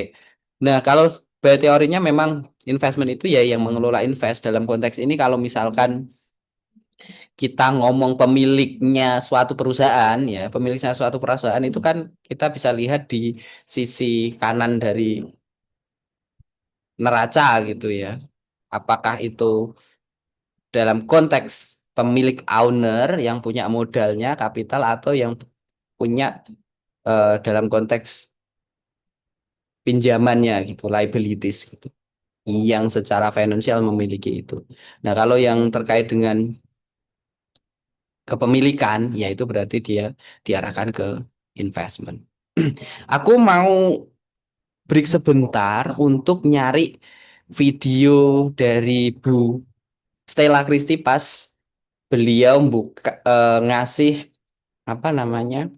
Nah, kalau teorinya memang investment itu ya yang mengelola invest dalam konteks ini kalau misalkan kita ngomong pemiliknya suatu perusahaan ya, pemiliknya suatu perusahaan itu kan kita bisa lihat di sisi kanan dari neraca gitu ya. Apakah itu dalam konteks pemilik owner yang punya modalnya, kapital atau yang punya dalam konteks pinjamannya gitu, liabilities gitu. Yang secara finansial memiliki itu. Nah, kalau yang terkait dengan kepemilikan, yaitu berarti dia diarahkan ke investment. Aku mau break sebentar untuk nyari video dari Bu Stella Christy pas beliau ngasih apa namanya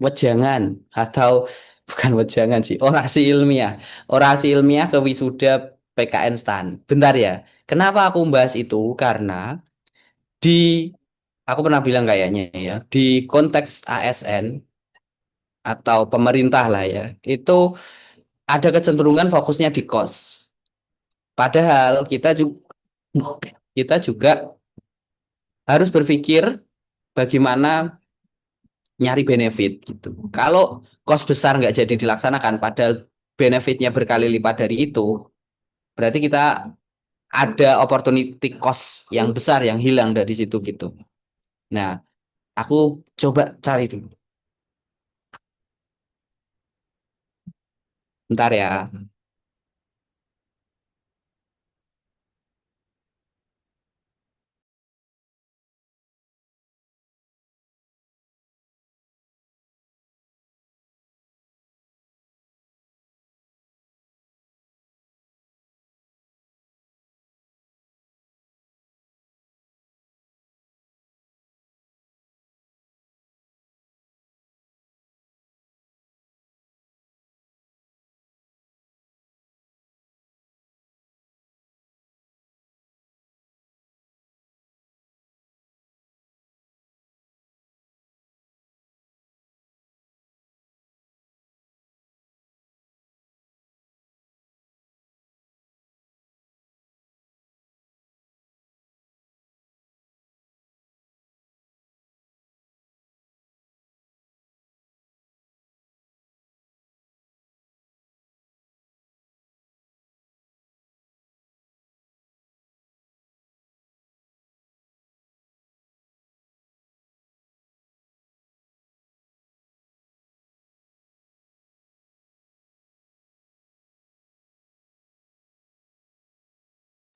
wejangan atau bukan wejangan sih, orasi ilmiah ke wisuda PKN STAN. Bentar ya, kenapa aku membahas itu? Karena di aku pernah bilang kayaknya ya, di konteks ASN atau pemerintah lah ya, itu ada kecenderungan fokusnya di cost. Padahal kita juga harus berpikir bagaimana nyari benefit gitu. Kalau cost besar nggak jadi dilaksanakan, padahal benefitnya berkali lipat dari itu, berarti kita ada opportunity cost yang besar yang hilang dari situ gitu. Nah, aku coba cari dulu. Bentar ya.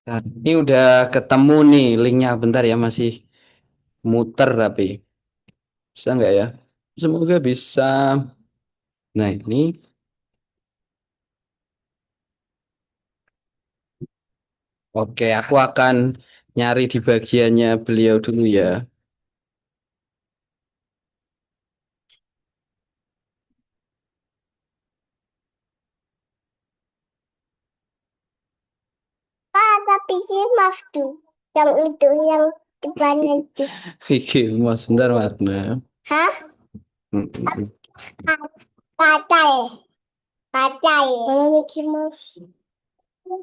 Nah, ini udah ketemu nih linknya. Bentar ya, masih muter tapi bisa nggak ya? Semoga bisa. Nah, ini oke. Aku akan nyari di bagiannya beliau dulu ya. Pak, tapi sih mas tuh. Yang itu, yang depannya itu. Oke, mas bentar Warna. Hah? Mm-mm. Kaca ya? Kaca ya? Mana Mickey Mouse?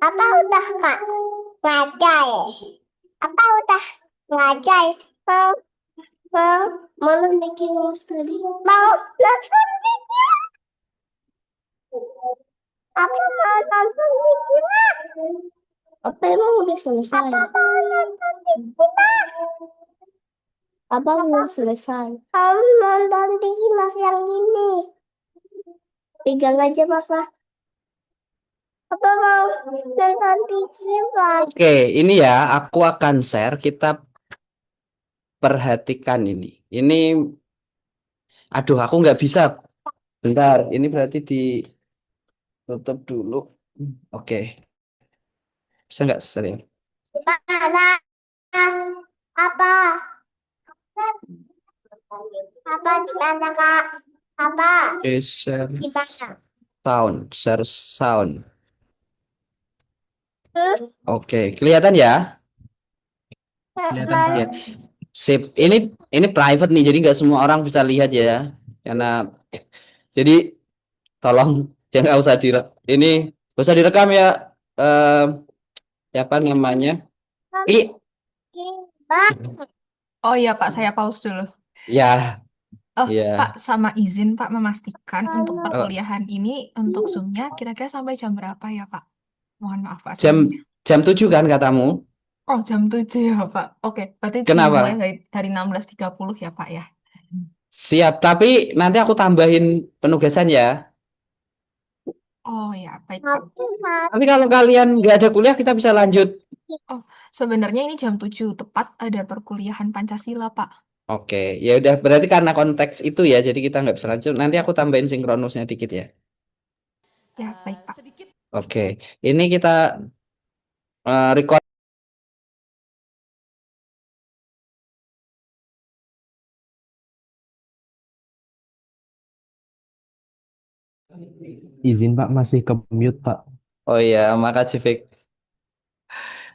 Apa udah kak? Ngaca ya? Apa udah ngaca ya? Mau, mau, mana Mickey Mouse tadi? Mau nonton Mickey Mouse? Apa mau nonton Mickey Mouse? Apa emang udah selesai? Apa mau nonton Mickey Mouse? Apa belum selesai? Kamu nonton Mickey Mouse yang ini. Pegang aja papa. Apa mau nonton Mickey Mouse? Oke, ini ya aku akan share. Kita perhatikan ini. Ini, aduh, aku nggak bisa. Bentar, ini berarti ditutup dulu. Oke, bisa nggak sering? Apa? Apa? Apa di mana kak? Apa? Oke, share Di mana? sound. Hmm? Oke, kelihatan ya? Kelihatan Pak. Ya, sip. Ini private nih, jadi nggak semua orang bisa lihat ya. Karena jadi tolong jangan nggak usah ini nggak usah direkam ya. Siapa namanya? I Oh iya Pak, saya pause dulu. Ya, Oh Pak, ya. sama izin Pak memastikan untuk Oh, perkuliahan ini untuk Zoom-nya kira-kira sampai jam berapa ya Pak? Mohon maaf Pak jam sebelumnya. jam 7 kan katamu? Oh jam 7 ya Pak. Oke, berarti dimulai Kenapa? dari 16.30 ya Pak ya. Siap, tapi nanti aku tambahin penugasan ya. Oh ya, baik Pak. Tapi kalau kalian nggak ada kuliah, kita bisa lanjut. Oh, sebenarnya ini jam 7 tepat ada perkuliahan Pancasila Pak. Oke, ya udah berarti karena konteks itu ya, jadi kita nggak bisa lanjut. Nanti aku tambahin sinkronusnya dikit ya. Ya, baik Pak. Oke, ini kita record. Izin Pak, masih ke mute Pak. Oh iya, makasih Vic.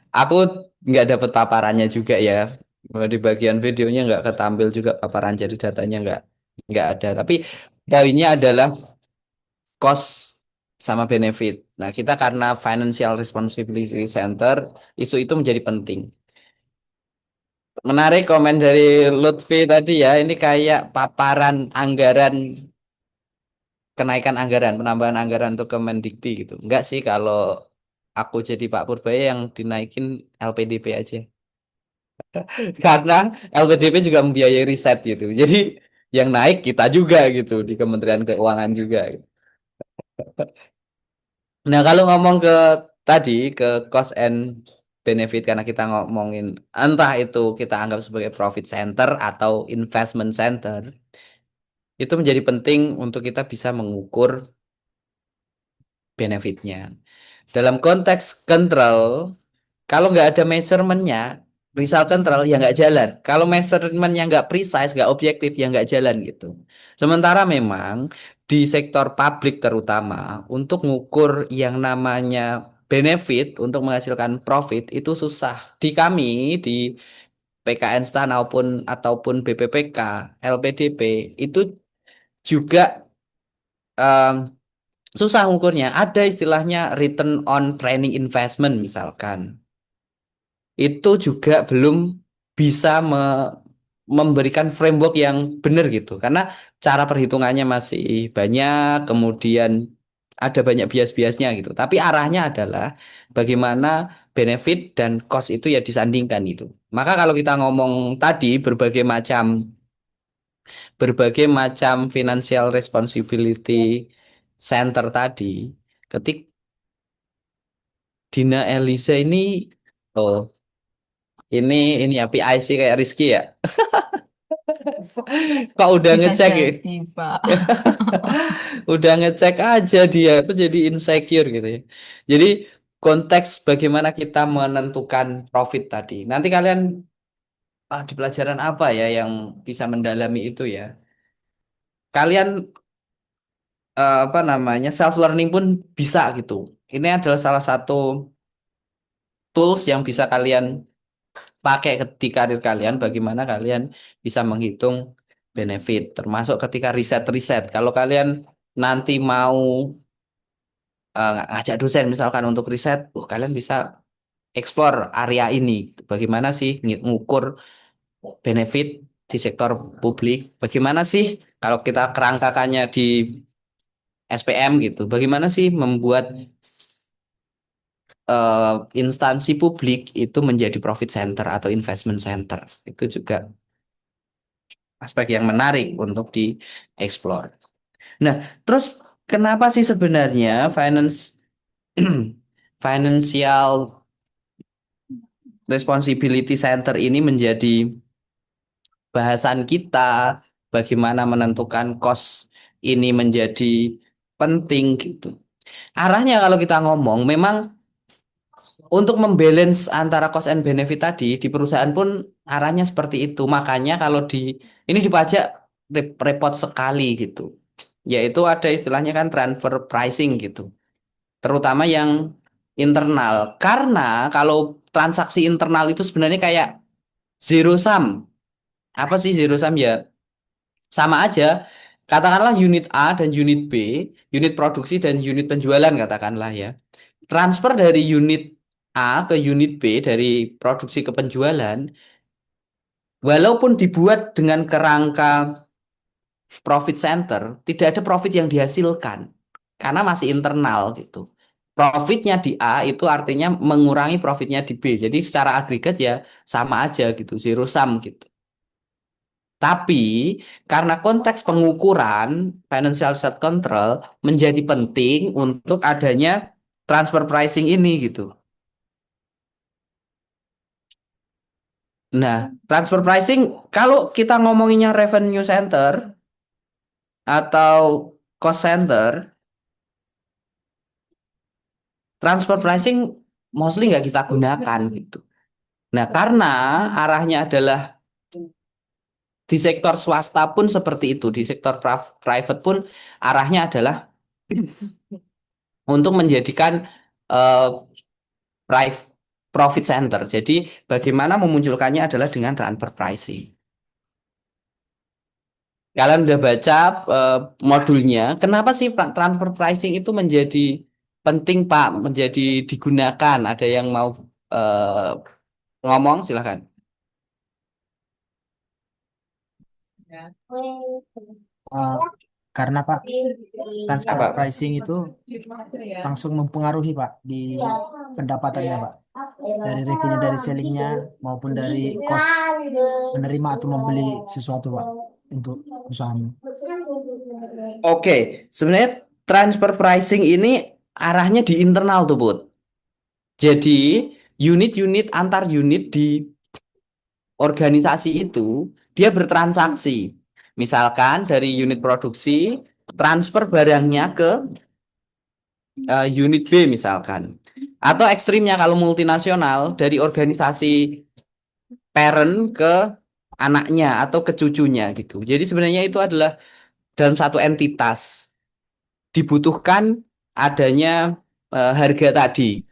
Aku nggak dapet paparannya juga ya. Di bagian videonya nggak ketampil juga paparan, jadi datanya nggak ada. Tapi poinnya adalah cost sama benefit. Nah, kita karena Financial Responsibility Center, isu itu menjadi penting. Menarik komen dari Lutfi tadi ya, ini kayak paparan anggaran, kenaikan anggaran, penambahan anggaran untuk Kemendikti gitu. Enggak sih kalau aku jadi Pak Purbaya yang dinaikin LPDP aja. Karena LPDP juga membiayai riset gitu. Jadi yang naik kita juga gitu di Kementerian Keuangan juga. Nah, kalau ngomong ke tadi ke cost and benefit karena kita ngomongin entah itu kita anggap sebagai profit center atau investment center, itu menjadi penting untuk kita bisa mengukur benefitnya. Dalam konteks control, kalau nggak ada measurementnya, result control ya nggak jalan. Kalau measurementnya nggak precise, nggak objektif, ya nggak jalan gitu. Sementara memang di sektor publik terutama, untuk ngukur yang namanya benefit untuk menghasilkan profit itu susah. Di kami, di PKN STAN ataupun BPPK, LPDP, itu juga em, susah ngukurnya. Ada istilahnya return on training investment misalkan. Itu juga belum bisa memberikan framework yang benar gitu karena cara perhitungannya masih banyak, kemudian ada banyak bias-biasnya gitu, tapi arahnya adalah bagaimana benefit dan cost itu ya disandingkan itu. Maka kalau kita ngomong tadi berbagai macam financial responsibility center tadi, ketik Dina Elisa ini, oh ini ya PIC kayak Rizky ya. Kok udah Bisa ngecek ya? jadi Pak. Udah ngecek aja dia itu jadi insecure gitu ya. Jadi konteks bagaimana kita menentukan profit tadi. Nanti kalian di pelajaran apa ya yang bisa mendalami itu ya. Kalian apa namanya self learning pun bisa gitu. Ini adalah salah satu tools yang bisa kalian pakai di karir kalian. Bagaimana kalian bisa menghitung benefit, termasuk ketika riset-riset. Kalau kalian nanti mau ngajak dosen misalkan untuk riset, kalian bisa explore area ini. Bagaimana sih ngukur benefit di sektor publik? Bagaimana sih kalau kita kerangkakannya di SPM gitu? Bagaimana sih membuat eh, instansi publik itu menjadi profit center atau investment center? Itu juga aspek yang menarik untuk dieksplor. Nah, terus kenapa sih sebenarnya financial responsibility center ini menjadi bahasan kita, bagaimana menentukan cost ini menjadi penting gitu. Arahnya kalau kita ngomong memang untuk membalance antara cost and benefit tadi di perusahaan pun arahnya seperti itu. Makanya kalau ini di pajak repot sekali gitu. Yaitu ada istilahnya kan transfer pricing gitu. Terutama yang internal. Karena kalau transaksi internal itu sebenarnya kayak zero sum. Apa sih zero sum ya? Sama aja. Katakanlah unit A dan unit B, unit produksi dan unit penjualan katakanlah ya. Transfer dari unit A ke unit B dari produksi ke penjualan walaupun dibuat dengan kerangka profit center, tidak ada profit yang dihasilkan karena masih internal gitu. Profitnya di A itu artinya mengurangi profitnya di B. Jadi secara agregat ya sama aja gitu, zero sum gitu. Tapi karena konteks pengukuran financial set control menjadi penting untuk adanya transfer pricing ini gitu. Nah, transfer pricing kalau kita ngomonginnya revenue center atau cost center, transfer pricing mostly nggak kita gunakan gitu. Nah, karena arahnya adalah di sektor swasta pun seperti itu, di sektor private pun arahnya adalah untuk menjadikan eh, profit center. Jadi bagaimana memunculkannya adalah dengan transfer pricing. Kalian udah baca eh, modulnya, kenapa sih transfer pricing itu menjadi penting Pak, menjadi digunakan? Ada yang mau ngomong? Silahkan. Eh, karena Pak, transfer Apa? pricing itu langsung mempengaruhi Pak di pendapatannya Pak. Dari revenue dari sellingnya maupun dari cost menerima atau membeli sesuatu Pak untuk usahamu. Oke, sebenarnya transfer pricing ini arahnya di internal tuh, Bud. Jadi unit-unit antar unit di organisasi itu dia bertransaksi. Misalkan dari unit produksi transfer barangnya ke unit B misalkan. Atau ekstrimnya kalau multinasional dari organisasi parent ke anaknya atau ke cucunya gitu. Jadi sebenarnya itu adalah dalam satu entitas dibutuhkan adanya harga tadi.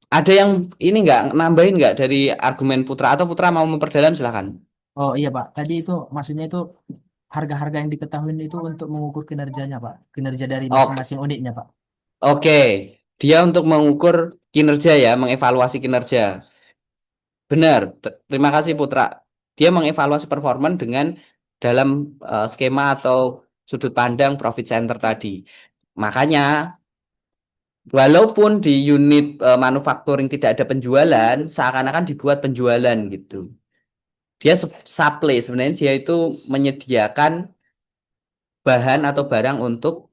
Ada yang ini nggak nambahin nggak dari argumen Putra atau Putra mau memperdalam silahkan. Oh iya Pak, tadi itu maksudnya itu harga-harga yang diketahui itu untuk mengukur kinerjanya Pak, kinerja dari Oke, masing-masing unitnya Pak. oke. Dia untuk mengukur kinerja ya, mengevaluasi kinerja. Benar. Terima kasih Putra. Dia mengevaluasi performan dengan dalam skema atau sudut pandang profit center tadi. Makanya walaupun di unit manufacturing tidak ada penjualan, seakan-akan dibuat penjualan gitu. Dia supply sebenarnya dia itu menyediakan bahan atau barang untuk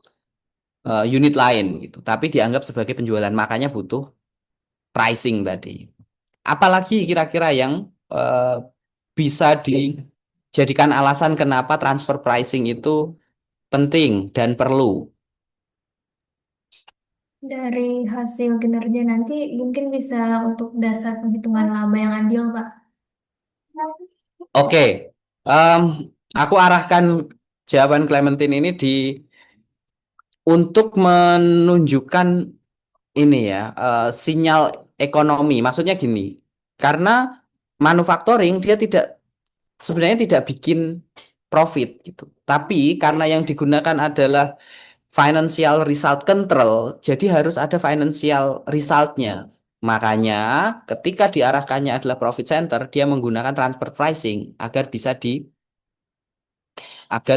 unit lain gitu, tapi dianggap sebagai penjualan. Makanya butuh pricing tadi. Apalagi kira-kira yang eh, bisa dijadikan alasan kenapa transfer pricing itu penting dan perlu. Dari hasil kinerja nanti mungkin bisa untuk dasar penghitungan laba yang adil, Pak. Oke, em, aku arahkan jawaban Clementine ini untuk menunjukkan ini ya sinyal ekonomi. Maksudnya gini, karena manufacturing dia sebenarnya tidak bikin profit gitu. Tapi karena yang digunakan adalah financial result control, jadi harus ada financial resultnya. Makanya ketika diarahkannya adalah profit center, dia menggunakan transfer pricing agar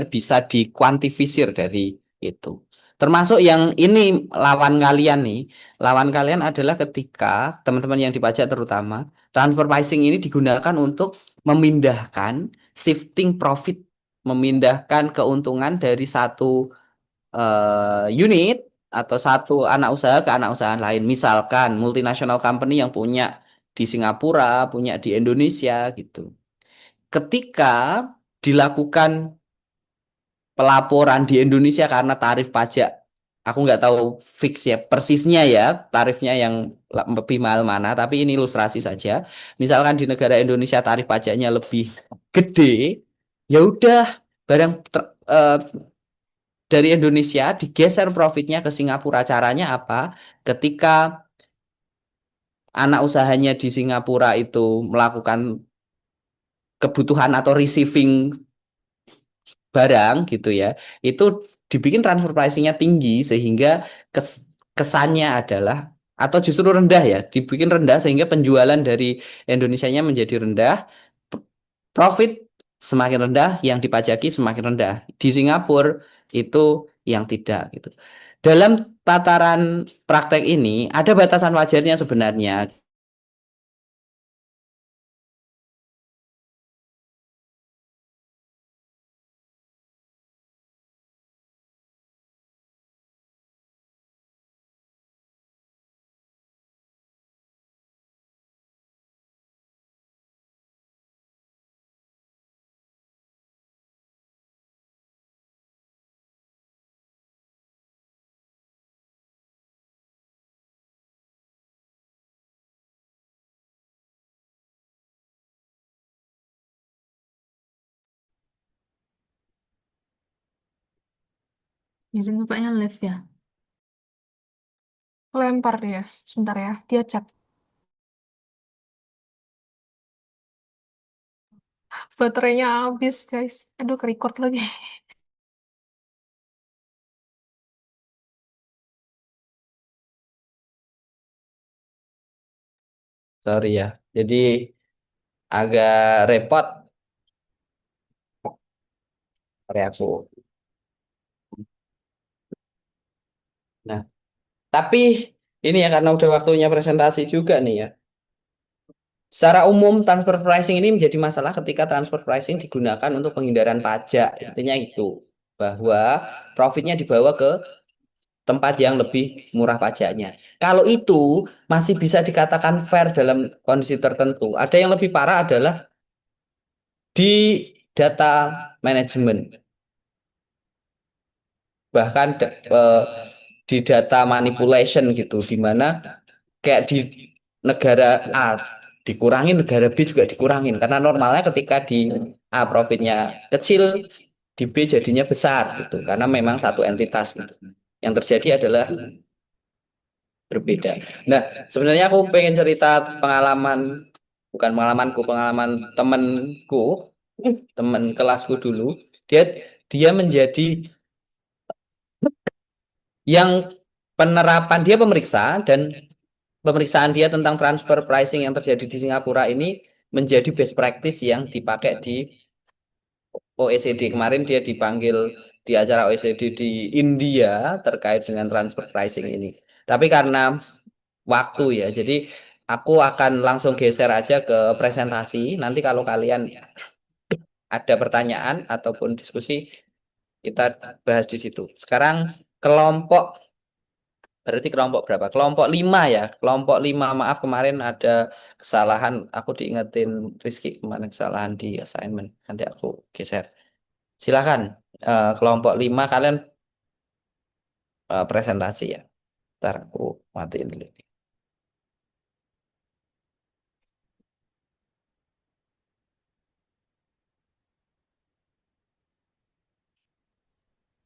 bisa dikuantifisir dari itu. Termasuk yang ini lawan kalian nih. Lawan kalian adalah ketika teman-teman yang di pajak terutama, transfer pricing ini digunakan untuk memindahkan shifting profit, memindahkan keuntungan dari satu unit atau satu anak usaha ke anak usaha lain. Misalkan multinational company yang punya di Singapura, punya di Indonesia gitu. Ketika dilakukan pelaporan di Indonesia karena tarif pajak, aku nggak tahu fix ya persisnya ya tarifnya yang lebih mahal mana, tapi ini ilustrasi saja. Misalkan di negara Indonesia tarif pajaknya lebih gede, ya udah barang dari Indonesia digeser profitnya ke Singapura. Caranya apa? Ketika anak usahanya di Singapura itu melakukan kebutuhan atau receiving barang gitu ya, itu dibikin transfer pricing-nya tinggi sehingga kesannya adalah atau justru rendah ya, dibikin rendah sehingga penjualan dari Indonesianya menjadi rendah, profit semakin rendah, yang dipajaki semakin rendah. Di Singapura itu yang tidak gitu. Dalam tataran praktek ini ada batasan wajarnya sebenarnya. Izin bapaknya live ya. Lempar dia. Sebentar ya. Dia chat. Baterainya habis, guys. Aduh, ke-record lagi. Sorry ya. Jadi agak repot dari aku. Nah, tapi ini ya karena udah waktunya presentasi juga nih ya. Secara umum transfer pricing ini menjadi masalah ketika transfer pricing digunakan untuk penghindaran pajak. Intinya itu bahwa profitnya dibawa ke tempat yang lebih murah pajaknya. Kalau itu masih bisa dikatakan fair dalam kondisi tertentu. Ada yang lebih parah adalah di data manajemen. Bahkan di data manipulation gitu, di mana kayak di negara A dikurangin, negara B juga dikurangin karena normalnya ketika di A profitnya kecil, di B jadinya besar gitu karena memang satu entitas gitu. Yang terjadi adalah berbeda. Nah, sebenarnya aku pengen cerita pengalaman, bukan pengalamanku, pengalaman temenku, temen kelasku dulu. Dia dia menjadi yang penerapan dia pemeriksa dan pemeriksaan dia tentang transfer pricing yang terjadi di Singapura ini menjadi best practice yang dipakai di OECD. Kemarin dia dipanggil di acara OECD di India terkait dengan transfer pricing ini. Tapi karena waktu ya, jadi aku akan langsung geser aja ke presentasi. Nanti kalau kalian ada pertanyaan ataupun diskusi, kita bahas di situ. Sekarang kelompok berarti kelompok berapa? Kelompok 5 ya. Kelompok 5 maaf kemarin ada kesalahan. Aku diingetin Rizky kemarin kesalahan di assignment. Nanti aku geser. Silakan kelompok 5 kalian presentasi ya. Ntar aku matiin dulu.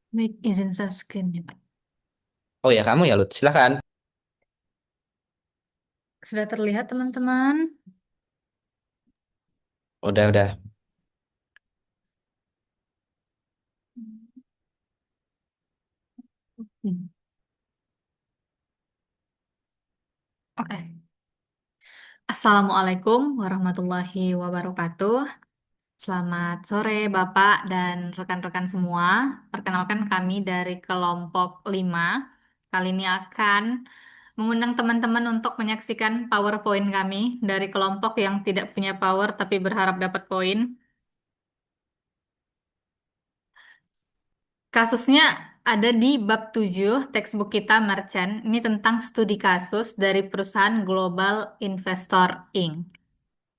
Baik, izin share screen ya. Oh ya kamu ya Lut. Silakan. Sudah terlihat teman-teman? Udah. Hmm. Oke. Assalamualaikum warahmatullahi wabarakatuh. Selamat sore Bapak dan rekan-rekan semua. Perkenalkan kami dari kelompok 5. Kali ini akan mengundang teman-teman untuk menyaksikan PowerPoint kami dari kelompok yang tidak punya power tapi berharap dapat poin. Kasusnya ada di bab 7 textbook kita Merchant. Ini tentang studi kasus dari perusahaan Global Investor Inc.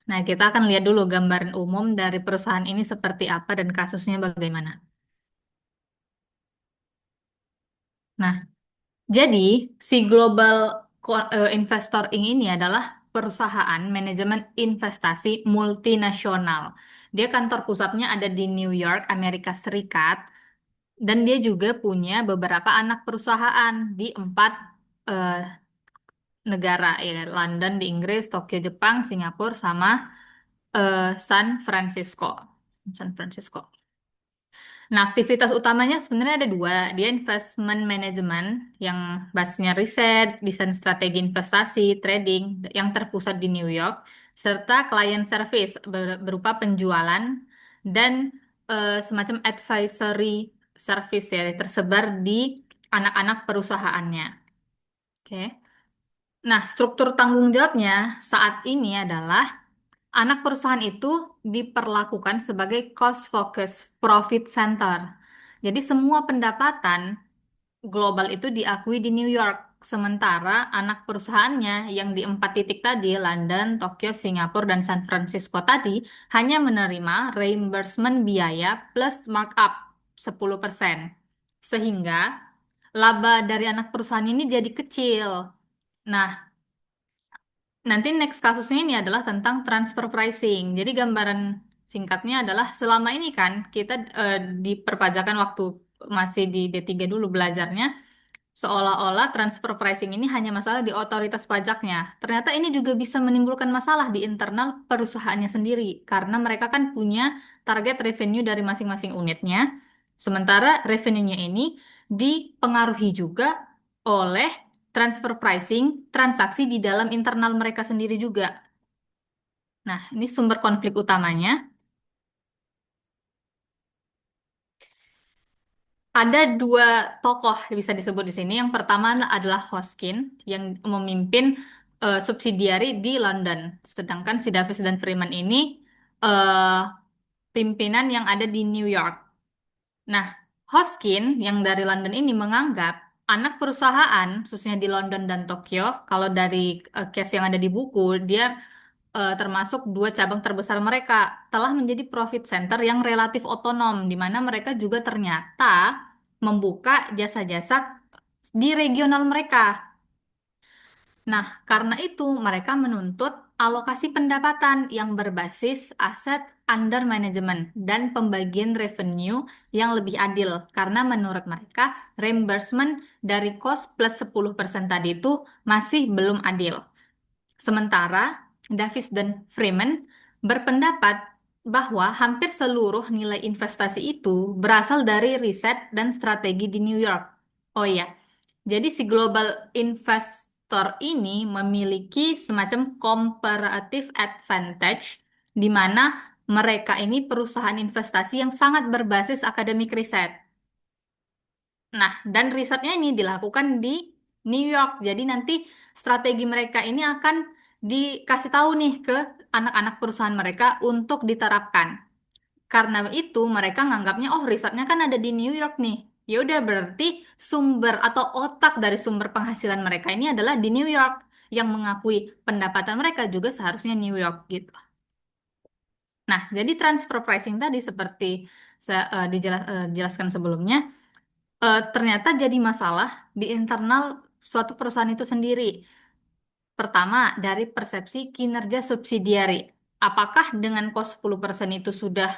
Nah, kita akan lihat dulu gambaran umum dari perusahaan ini seperti apa dan kasusnya bagaimana. Nah, jadi si Global Investor Inc. ini adalah perusahaan manajemen investasi multinasional. Dia kantor pusatnya ada di New York, Amerika Serikat, dan dia juga punya beberapa anak perusahaan di 4 eh, negara, ya, London di Inggris, Tokyo Jepang, Singapura, sama San Francisco. San Francisco. Nah, aktivitas utamanya sebenarnya ada dua. Dia investment management yang basisnya riset, desain strategi investasi, trading yang terpusat di New York, serta client service berupa penjualan dan semacam advisory service ya tersebar di anak-anak perusahaannya. Oke. Nah, struktur tanggung jawabnya saat ini adalah anak perusahaan itu diperlakukan sebagai cost focus profit center. Jadi semua pendapatan global itu diakui di New York. Sementara anak perusahaannya yang di 4 titik tadi, London, Tokyo, Singapura, dan San Francisco tadi, hanya menerima reimbursement biaya plus markup 10%. Sehingga laba dari anak perusahaan ini jadi kecil. Nah, nanti next kasusnya ini adalah tentang transfer pricing. Jadi gambaran singkatnya adalah selama ini kan kita di perpajakan waktu masih di D3 dulu belajarnya, seolah-olah transfer pricing ini hanya masalah di otoritas pajaknya. Ternyata ini juga bisa menimbulkan masalah di internal perusahaannya sendiri, karena mereka kan punya target revenue dari masing-masing unitnya. Sementara revenue-nya ini dipengaruhi juga oleh transfer pricing transaksi di dalam internal mereka sendiri juga. Nah, ini sumber konflik utamanya. Ada 2 tokoh bisa disebut di sini. Yang pertama adalah Hoskin yang memimpin subsidiari di London, sedangkan si Davis dan Freeman ini eh, pimpinan yang ada di New York. Nah, Hoskin yang dari London ini menganggap anak perusahaan, khususnya di London dan Tokyo, kalau dari case yang ada di buku, dia termasuk 2 cabang terbesar mereka, telah menjadi profit center yang relatif otonom, di mana mereka juga ternyata membuka jasa-jasa di regional mereka. Nah, karena itu mereka menuntut alokasi pendapatan yang berbasis aset under management dan pembagian revenue yang lebih adil. Karena menurut mereka, reimbursement dari cost plus 10% tadi itu masih belum adil. Sementara Davis dan Freeman berpendapat bahwa hampir seluruh nilai investasi itu berasal dari riset dan strategi di New York. Oh iya, jadi si global investor ini memiliki semacam comparative advantage di mana mereka ini perusahaan investasi yang sangat berbasis akademik riset. Nah, dan risetnya ini dilakukan di New York. Jadi nanti strategi mereka ini akan dikasih tahu nih ke anak-anak perusahaan mereka untuk diterapkan. Karena itu mereka nganggapnya, oh risetnya kan ada di New York nih. Ya udah berarti sumber atau otak dari sumber penghasilan mereka ini adalah di New York. Yang mengakui pendapatan mereka juga seharusnya New York gitu. Nah, jadi transfer pricing tadi seperti saya dijelaskan sebelumnya, ternyata jadi masalah di internal suatu perusahaan itu sendiri. Pertama, dari persepsi kinerja subsidiari. Apakah dengan cost 10% itu sudah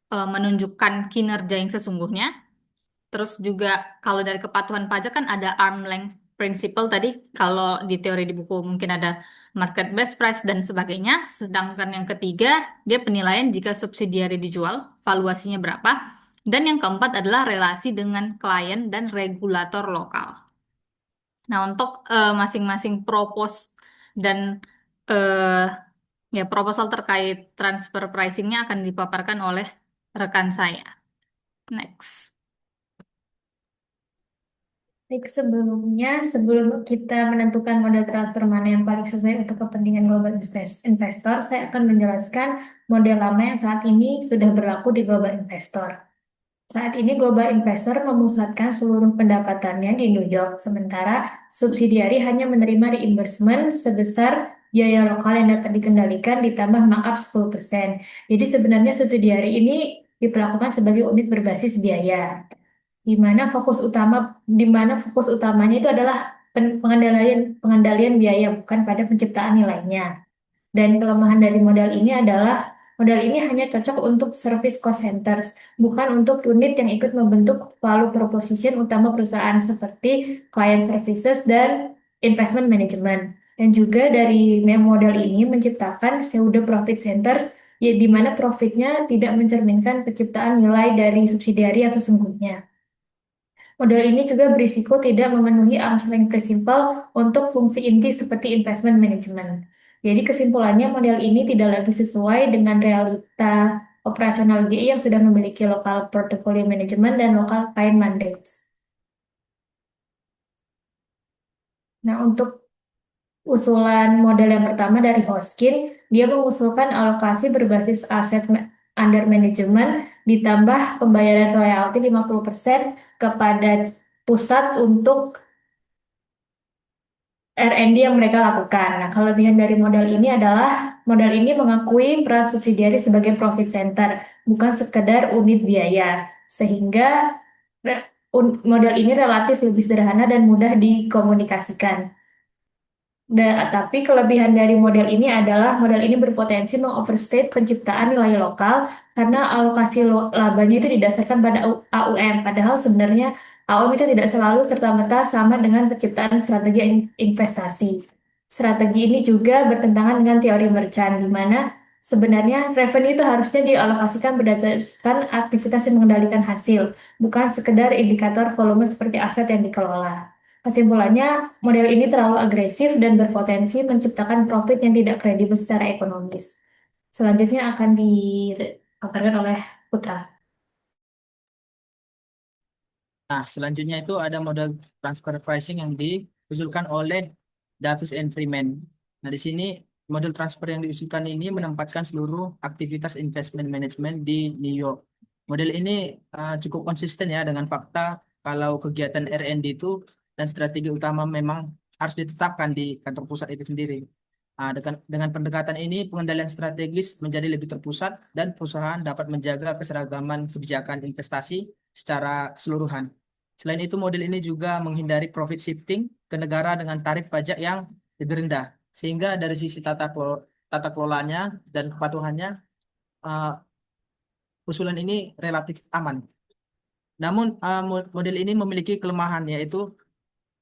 menunjukkan kinerja yang sesungguhnya? Terus juga kalau dari kepatuhan pajak kan ada arm length principle tadi, kalau di teori di buku mungkin ada market best price dan sebagainya. Sedangkan yang ketiga, dia penilaian jika subsidiari dijual, valuasinya berapa. Dan yang keempat adalah relasi dengan klien dan regulator lokal. Nah, untuk masing-masing propose dan eh, ya proposal terkait transfer pricingnya akan dipaparkan oleh rekan saya. Next. Baik, sebelumnya, sebelum kita menentukan model transfer mana yang paling sesuai untuk kepentingan global investor, saya akan menjelaskan model lama yang saat ini sudah berlaku di global investor. Saat ini global investor memusatkan seluruh pendapatannya di New York, sementara subsidiari hanya menerima reimbursement sebesar biaya lokal yang dapat dikendalikan ditambah markup 10%. Jadi sebenarnya subsidiari ini diperlakukan sebagai unit berbasis biaya, di mana fokus utamanya itu adalah pengendalian biaya, bukan pada penciptaan nilainya. Dan kelemahan dari model ini adalah model ini hanya cocok untuk service cost centers, bukan untuk unit yang ikut membentuk value proposition utama perusahaan seperti client services dan investment management. Dan juga dari model ini menciptakan pseudo profit centers, ya, di mana profitnya tidak mencerminkan penciptaan nilai dari subsidiari yang sesungguhnya. Model ini juga berisiko tidak memenuhi arm's length principle untuk fungsi inti seperti investment management. Jadi kesimpulannya model ini tidak lagi sesuai dengan realita operasional GI yang sudah memiliki local portfolio management dan local client mandates. Nah, untuk usulan model yang pertama dari Hoskin, dia mengusulkan alokasi berbasis aset under management ditambah pembayaran royalti 50% kepada pusat untuk R&D yang mereka lakukan. Nah, kelebihan dari model ini adalah model ini mengakui peran subsidiari sebagai profit center, bukan sekedar unit biaya, sehingga model ini relatif lebih sederhana dan mudah dikomunikasikan. Tapi kelebihan dari model ini adalah model ini berpotensi mengoverstate penciptaan nilai lokal karena alokasi labanya itu didasarkan pada AUM. Padahal sebenarnya AUM itu tidak selalu serta-merta sama dengan penciptaan strategi investasi. Strategi ini juga bertentangan dengan teori merchant, di mana sebenarnya revenue itu harusnya dialokasikan berdasarkan aktivitas yang mengendalikan hasil, bukan sekedar indikator volume seperti aset yang dikelola. Kesimpulannya, model ini terlalu agresif dan berpotensi menciptakan profit yang tidak kredibel secara ekonomis. Selanjutnya akan dipaparkan oleh Putra. Nah, selanjutnya itu ada model transfer pricing yang diusulkan oleh Davis and Freeman. Nah, di sini model transfer yang diusulkan ini menempatkan seluruh aktivitas investment management di New York. Model ini cukup konsisten ya dengan fakta kalau kegiatan R&D itu dan strategi utama memang harus ditetapkan di kantor pusat itu sendiri. Dengan pendekatan ini, pengendalian strategis menjadi lebih terpusat dan perusahaan dapat menjaga keseragaman kebijakan investasi secara keseluruhan. Selain itu, model ini juga menghindari profit shifting ke negara dengan tarif pajak yang lebih rendah, sehingga dari sisi tata kelolanya dan kepatuhannya, uh, usulan ini relatif aman. Namun, model ini memiliki kelemahan, yaitu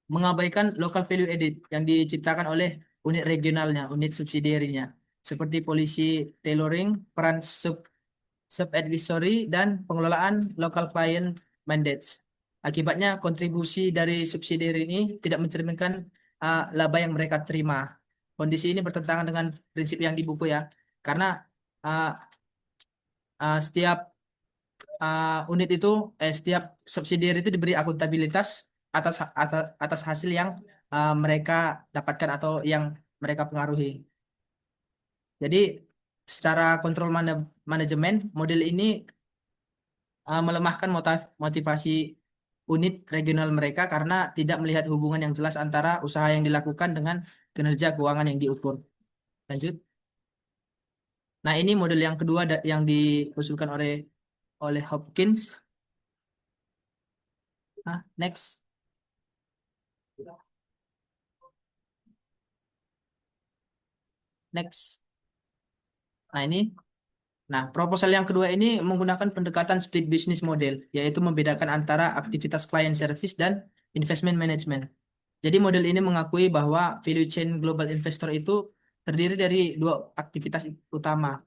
mengabaikan local value added yang diciptakan oleh unit regionalnya, unit subsidiarinya, seperti polisi tailoring, peran sub-advisory, dan pengelolaan local client mandates. Akibatnya, kontribusi dari subsidiari ini tidak mencerminkan laba yang mereka terima. Kondisi ini bertentangan dengan prinsip yang di buku ya, karena uh, setiap unit itu, setiap subsidiari itu diberi akuntabilitas atas hasil yang mereka dapatkan atau yang mereka pengaruhi. Jadi secara kontrol manajemen, model ini melemahkan motivasi unit regional mereka karena tidak melihat hubungan yang jelas antara usaha yang dilakukan dengan kinerja keuangan yang diukur. Lanjut. Nah, ini model yang kedua yang diusulkan oleh Hopkins. Next. Next. Nah, ini. Nah, proposal yang kedua ini menggunakan pendekatan split business model, yaitu membedakan antara aktivitas client service dan investment management. Jadi model ini mengakui bahwa value chain global investor itu terdiri dari dua aktivitas utama.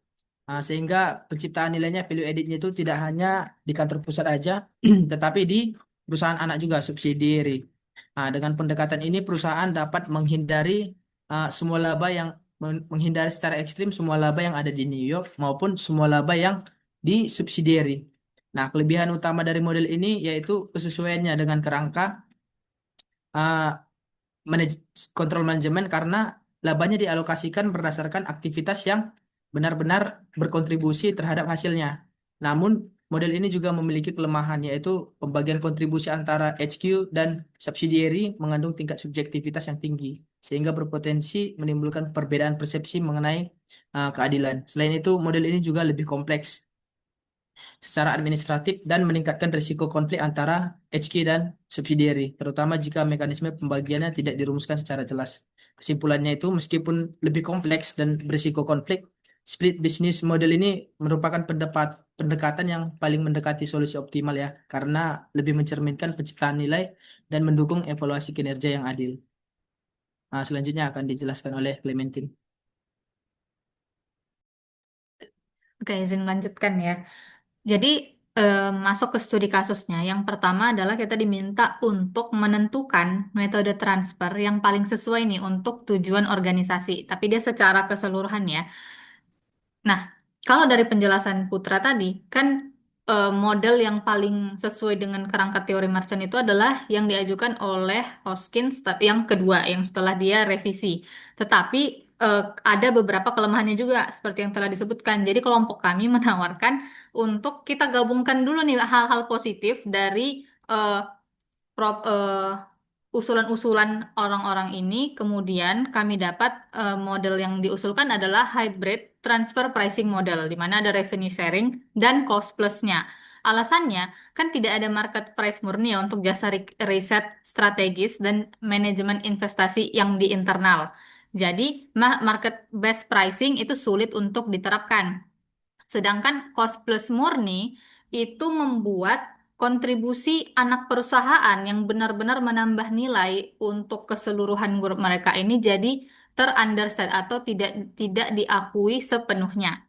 Sehingga penciptaan nilainya value added-nya itu tidak hanya di kantor pusat aja, tetapi di perusahaan anak juga, subsidiary. Dengan pendekatan ini perusahaan dapat menghindari semua laba yang menghindari secara ekstrim semua laba yang ada di New York maupun semua laba yang di subsidiary. Nah, kelebihan utama dari model ini yaitu kesesuaiannya dengan kerangka uh, kontrol manajemen karena labanya dialokasikan berdasarkan aktivitas yang benar-benar berkontribusi terhadap hasilnya. Namun, model ini juga memiliki kelemahan, yaitu pembagian kontribusi antara HQ dan subsidiary mengandung tingkat subjektivitas yang tinggi, sehingga berpotensi menimbulkan perbedaan persepsi mengenai keadilan. Selain itu, model ini juga lebih kompleks secara administratif dan meningkatkan risiko konflik antara HQ dan subsidiary, terutama jika mekanisme pembagiannya tidak dirumuskan secara jelas. Kesimpulannya itu, meskipun lebih kompleks dan berisiko konflik, split business model ini merupakan pendekatan yang paling mendekati solusi optimal ya, karena lebih mencerminkan penciptaan nilai dan mendukung evaluasi kinerja yang adil. Selanjutnya akan dijelaskan oleh Clementine. Oke, izin lanjutkan ya. Jadi masuk ke studi kasusnya. Yang pertama adalah kita diminta untuk menentukan metode transfer yang paling sesuai nih untuk tujuan organisasi. Tapi dia secara keseluruhan ya. Nah, kalau dari penjelasan Putra tadi, kan model yang paling sesuai dengan kerangka teori merchant itu adalah yang diajukan oleh Hoskins, yang kedua, yang setelah dia revisi. Tetapi eh, ada beberapa kelemahannya juga, seperti yang telah disebutkan. Jadi kelompok kami menawarkan untuk kita gabungkan dulu nih hal-hal positif dari eh, usulan-usulan orang-orang ini, kemudian kami dapat model yang diusulkan adalah hybrid transfer pricing model, di mana ada revenue sharing dan cost plusnya. Alasannya, kan tidak ada market price murni ya untuk jasa riset strategis dan manajemen investasi yang di internal. Jadi, market based pricing itu sulit untuk diterapkan. Sedangkan cost plus murni itu membuat kontribusi anak perusahaan yang benar-benar menambah nilai untuk keseluruhan grup mereka ini jadi ter-understate atau tidak diakui sepenuhnya.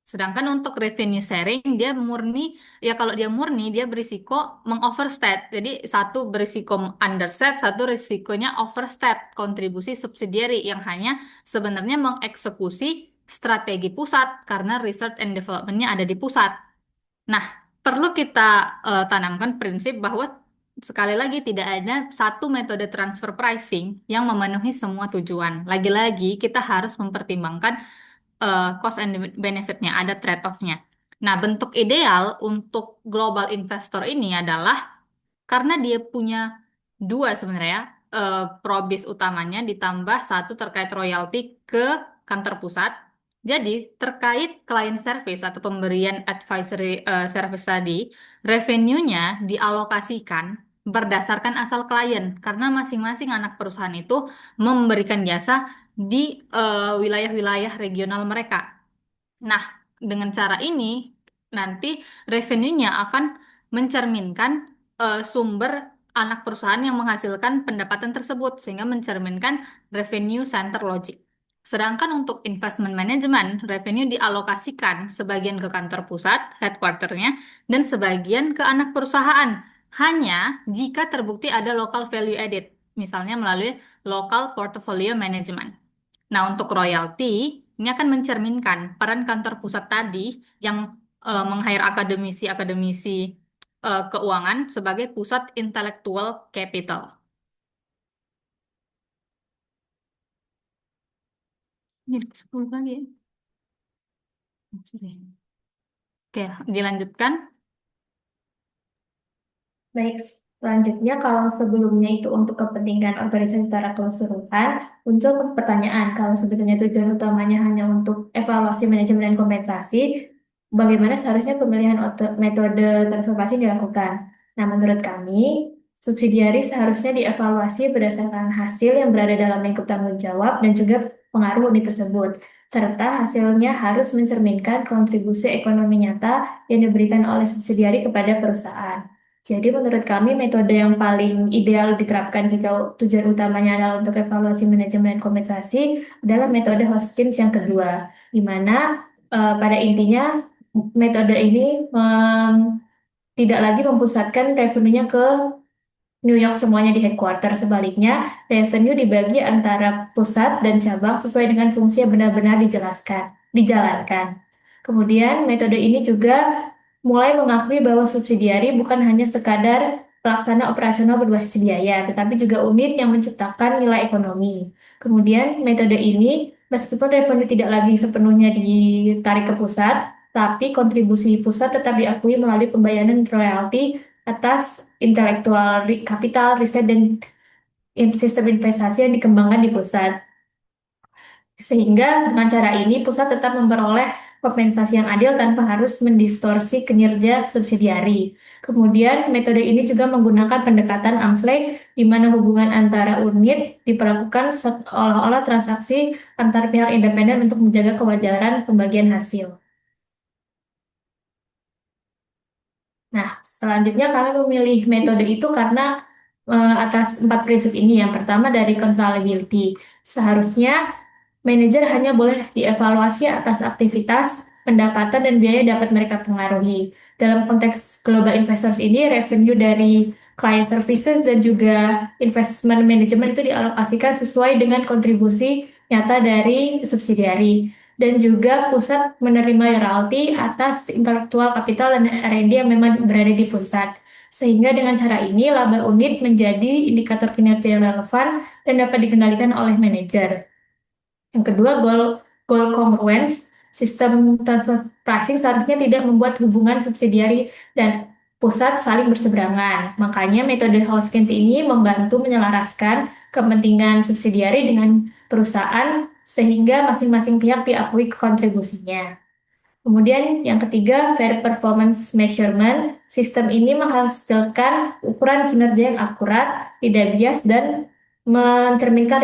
Sedangkan untuk revenue sharing dia murni, ya kalau dia murni dia berisiko mengoverstate. Jadi satu berisiko understate, satu risikonya overstate kontribusi subsidiary yang hanya sebenarnya mengeksekusi strategi pusat karena research and development-nya ada di pusat. Nah, perlu kita tanamkan prinsip bahwa sekali lagi tidak ada satu metode transfer pricing yang memenuhi semua tujuan. Lagi-lagi kita harus mempertimbangkan cost and benefit-nya, ada trade-off-nya. Nah, bentuk ideal untuk global investor ini adalah karena dia punya dua sebenarnya probis utamanya ditambah satu terkait royalti ke kantor pusat. Jadi, terkait client service atau pemberian advisory service tadi, revenue-nya dialokasikan berdasarkan asal klien karena masing-masing anak perusahaan itu memberikan jasa di wilayah-wilayah regional mereka. Nah, dengan cara ini nanti revenue-nya akan mencerminkan sumber anak perusahaan yang menghasilkan pendapatan tersebut sehingga mencerminkan revenue center logic. Sedangkan untuk investment management, revenue dialokasikan sebagian ke kantor pusat, headquarter-nya, dan sebagian ke anak perusahaan. Hanya jika terbukti ada local value added, misalnya melalui local portfolio management. Nah, untuk royalti, ini akan mencerminkan peran kantor pusat tadi yang meng-hire akademisi-akademisi keuangan sebagai pusat intellectual capital. Ini 10 lagi ya. Oke, dilanjutkan. Baik, selanjutnya kalau sebelumnya itu untuk kepentingan organisasi secara keseluruhan, muncul pertanyaan kalau sebetulnya tujuan utamanya hanya untuk evaluasi manajemen dan kompensasi, bagaimana seharusnya pemilihan metode transformasi dilakukan? Nah, menurut kami, subsidiari seharusnya dievaluasi berdasarkan hasil yang berada dalam lingkup tanggung jawab dan juga pengaruh unit tersebut, serta hasilnya harus mencerminkan kontribusi ekonomi nyata yang diberikan oleh subsidiari kepada perusahaan. Jadi menurut kami metode yang paling ideal diterapkan jika tujuan utamanya adalah untuk evaluasi manajemen dan kompensasi adalah metode Hoskins yang kedua, di mana pada intinya metode ini tidak lagi memusatkan revenue-nya ke New York semuanya di headquarter. Sebaliknya, revenue dibagi antara pusat dan cabang sesuai dengan fungsi yang benar-benar dijalankan. Kemudian, metode ini juga mulai mengakui bahwa subsidiari bukan hanya sekadar pelaksana operasional berbasis biaya, tetapi juga unit yang menciptakan nilai ekonomi. Kemudian, metode ini, meskipun revenue tidak lagi sepenuhnya ditarik ke pusat, tapi kontribusi pusat tetap diakui melalui pembayaran royalti atas intelektual kapital, riset, dan sistem investasi yang dikembangkan di pusat. Sehingga dengan cara ini pusat tetap memperoleh kompensasi yang adil tanpa harus mendistorsi kinerja subsidiari. Kemudian metode ini juga menggunakan pendekatan arm's length di mana hubungan antara unit diperlakukan seolah-olah transaksi antar pihak independen untuk menjaga kewajaran pembagian hasil. Nah, selanjutnya kami memilih metode itu karena atas 4 prinsip ini. Yang pertama dari controllability. Seharusnya manajer hanya boleh dievaluasi atas aktivitas pendapatan dan biaya dapat mereka pengaruhi. Dalam konteks global investors ini, revenue dari client services dan juga investment management itu dialokasikan sesuai dengan kontribusi nyata dari subsidiari. Dan juga pusat menerima royalti atas intelektual kapital dan R&D yang memang berada di pusat. Sehingga dengan cara ini, laba unit menjadi indikator kinerja yang relevan dan dapat dikendalikan oleh manajer. Yang kedua, goal congruence. Sistem transfer pricing seharusnya tidak membuat hubungan subsidiari dan pusat saling berseberangan. Makanya metode Hoskins ini membantu menyelaraskan kepentingan subsidiari dengan perusahaan sehingga masing-masing pihak diakui kontribusinya. Kemudian yang ketiga, fair performance measurement. Sistem ini menghasilkan ukuran kinerja yang akurat, tidak bias, dan mencerminkan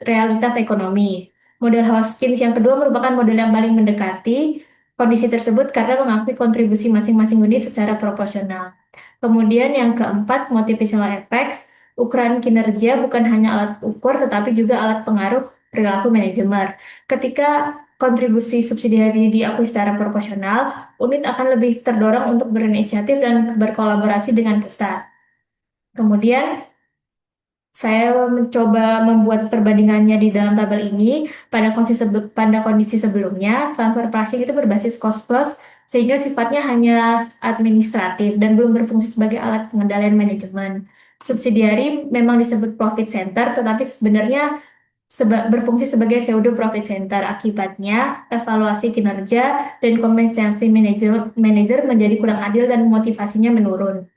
realitas ekonomi. Model Hoskins yang kedua merupakan model yang paling mendekati kondisi tersebut karena mengakui kontribusi masing-masing unit secara proporsional. Kemudian yang keempat, motivational effects. Ukuran kinerja bukan hanya alat ukur, tetapi juga alat pengaruh perilaku manajemen. Ketika kontribusi subsidiari diakui secara proporsional, unit akan lebih terdorong untuk berinisiatif dan berkolaborasi dengan pusat. Kemudian, saya mencoba membuat perbandingannya di dalam tabel ini. Pada kondisi sebelumnya, transfer pricing itu berbasis cost plus, sehingga sifatnya hanya administratif dan belum berfungsi sebagai alat pengendalian manajemen. Subsidiari memang disebut profit center, tetapi sebenarnya berfungsi sebagai pseudo profit center. Akibatnya, evaluasi kinerja dan kompensasi manajer menjadi kurang adil dan motivasinya menurun.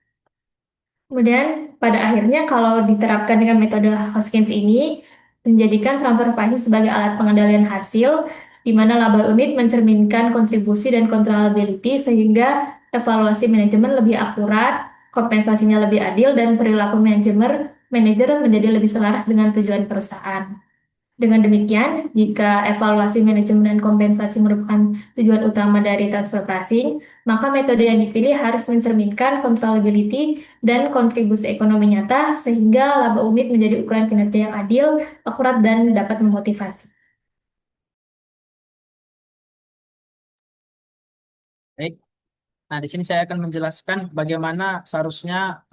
Kemudian, pada akhirnya kalau diterapkan dengan metode Hoskins ini, menjadikan transfer pricing sebagai alat pengendalian hasil, di mana laba unit mencerminkan kontribusi dan controllability sehingga evaluasi manajemen lebih akurat, kompensasinya lebih adil, dan perilaku manajer menjadi lebih selaras dengan tujuan perusahaan. Dengan demikian, jika evaluasi manajemen dan kompensasi merupakan tujuan utama dari transfer pricing, maka metode yang dipilih harus mencerminkan controllability dan kontribusi ekonomi nyata sehingga laba unit menjadi ukuran kinerja yang adil, akurat, dan dapat memotivasi. Baik. Nah, di sini saya akan menjelaskan bagaimana seharusnya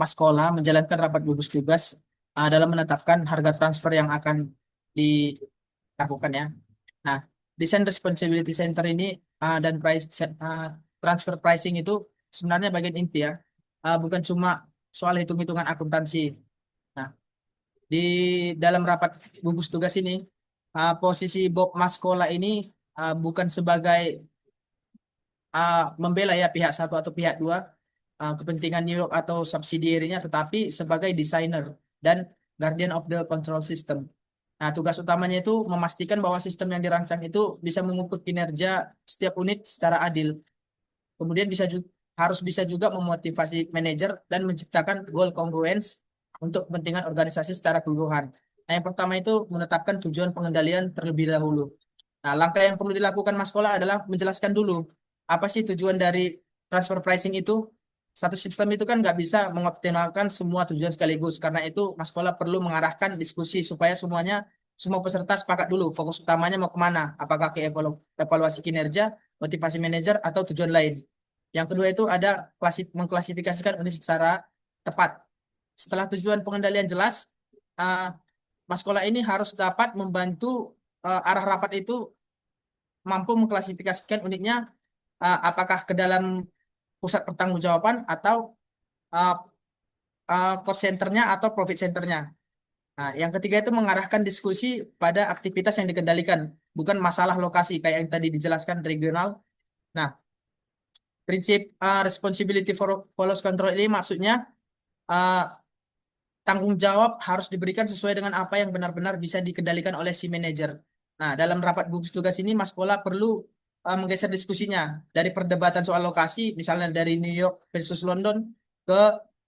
Maskola menjalankan rapat gugus tugas dalam menetapkan harga transfer yang akan dilakukan ya. Nah, desain responsibility center ini dan transfer pricing itu sebenarnya bagian inti ya, bukan cuma soal hitung-hitungan akuntansi. Nah, di dalam rapat gugus tugas ini posisi Bob Maskola ini bukan sebagai membela ya pihak satu atau pihak dua kepentingan New York atau subsidiarinya, tetapi sebagai desainer dan guardian of the control system. Nah, tugas utamanya itu memastikan bahwa sistem yang dirancang itu bisa mengukur kinerja setiap unit secara adil. Kemudian harus bisa juga memotivasi manajer dan menciptakan goal congruence untuk kepentingan organisasi secara keseluruhan. Nah, yang pertama itu menetapkan tujuan pengendalian terlebih dahulu. Nah, langkah yang perlu dilakukan Maskola adalah menjelaskan dulu apa sih tujuan dari transfer pricing itu. Satu sistem itu kan nggak bisa mengoptimalkan semua tujuan sekaligus. Karena itu Maskola perlu mengarahkan diskusi supaya semua peserta sepakat dulu fokus utamanya mau kemana. Apakah ke evaluasi kinerja, motivasi manajer, atau tujuan lain. Yang kedua itu ada mengklasifikasikan unit secara tepat. Setelah tujuan pengendalian jelas, Maskola ini harus dapat membantu arah rapat itu mampu mengklasifikasikan unitnya apakah ke dalam pusat pertanggungjawaban atau cost centernya atau profit centernya. Nah, yang ketiga itu mengarahkan diskusi pada aktivitas yang dikendalikan, bukan masalah lokasi kayak yang tadi dijelaskan regional. Nah, prinsip responsibility follows control ini maksudnya tanggung jawab harus diberikan sesuai dengan apa yang benar-benar bisa dikendalikan oleh si manajer. Nah, dalam rapat gugus tugas ini Maskola perlu menggeser diskusinya dari perdebatan soal lokasi, misalnya dari New York versus London, ke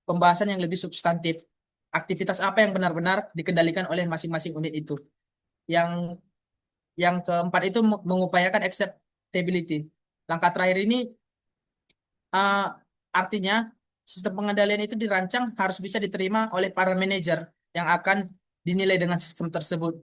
pembahasan yang lebih substantif. Aktivitas apa yang benar-benar dikendalikan oleh masing-masing unit itu. Yang keempat itu mengupayakan acceptability. Langkah terakhir ini artinya sistem pengendalian itu dirancang harus bisa diterima oleh para manajer yang akan dinilai dengan sistem tersebut.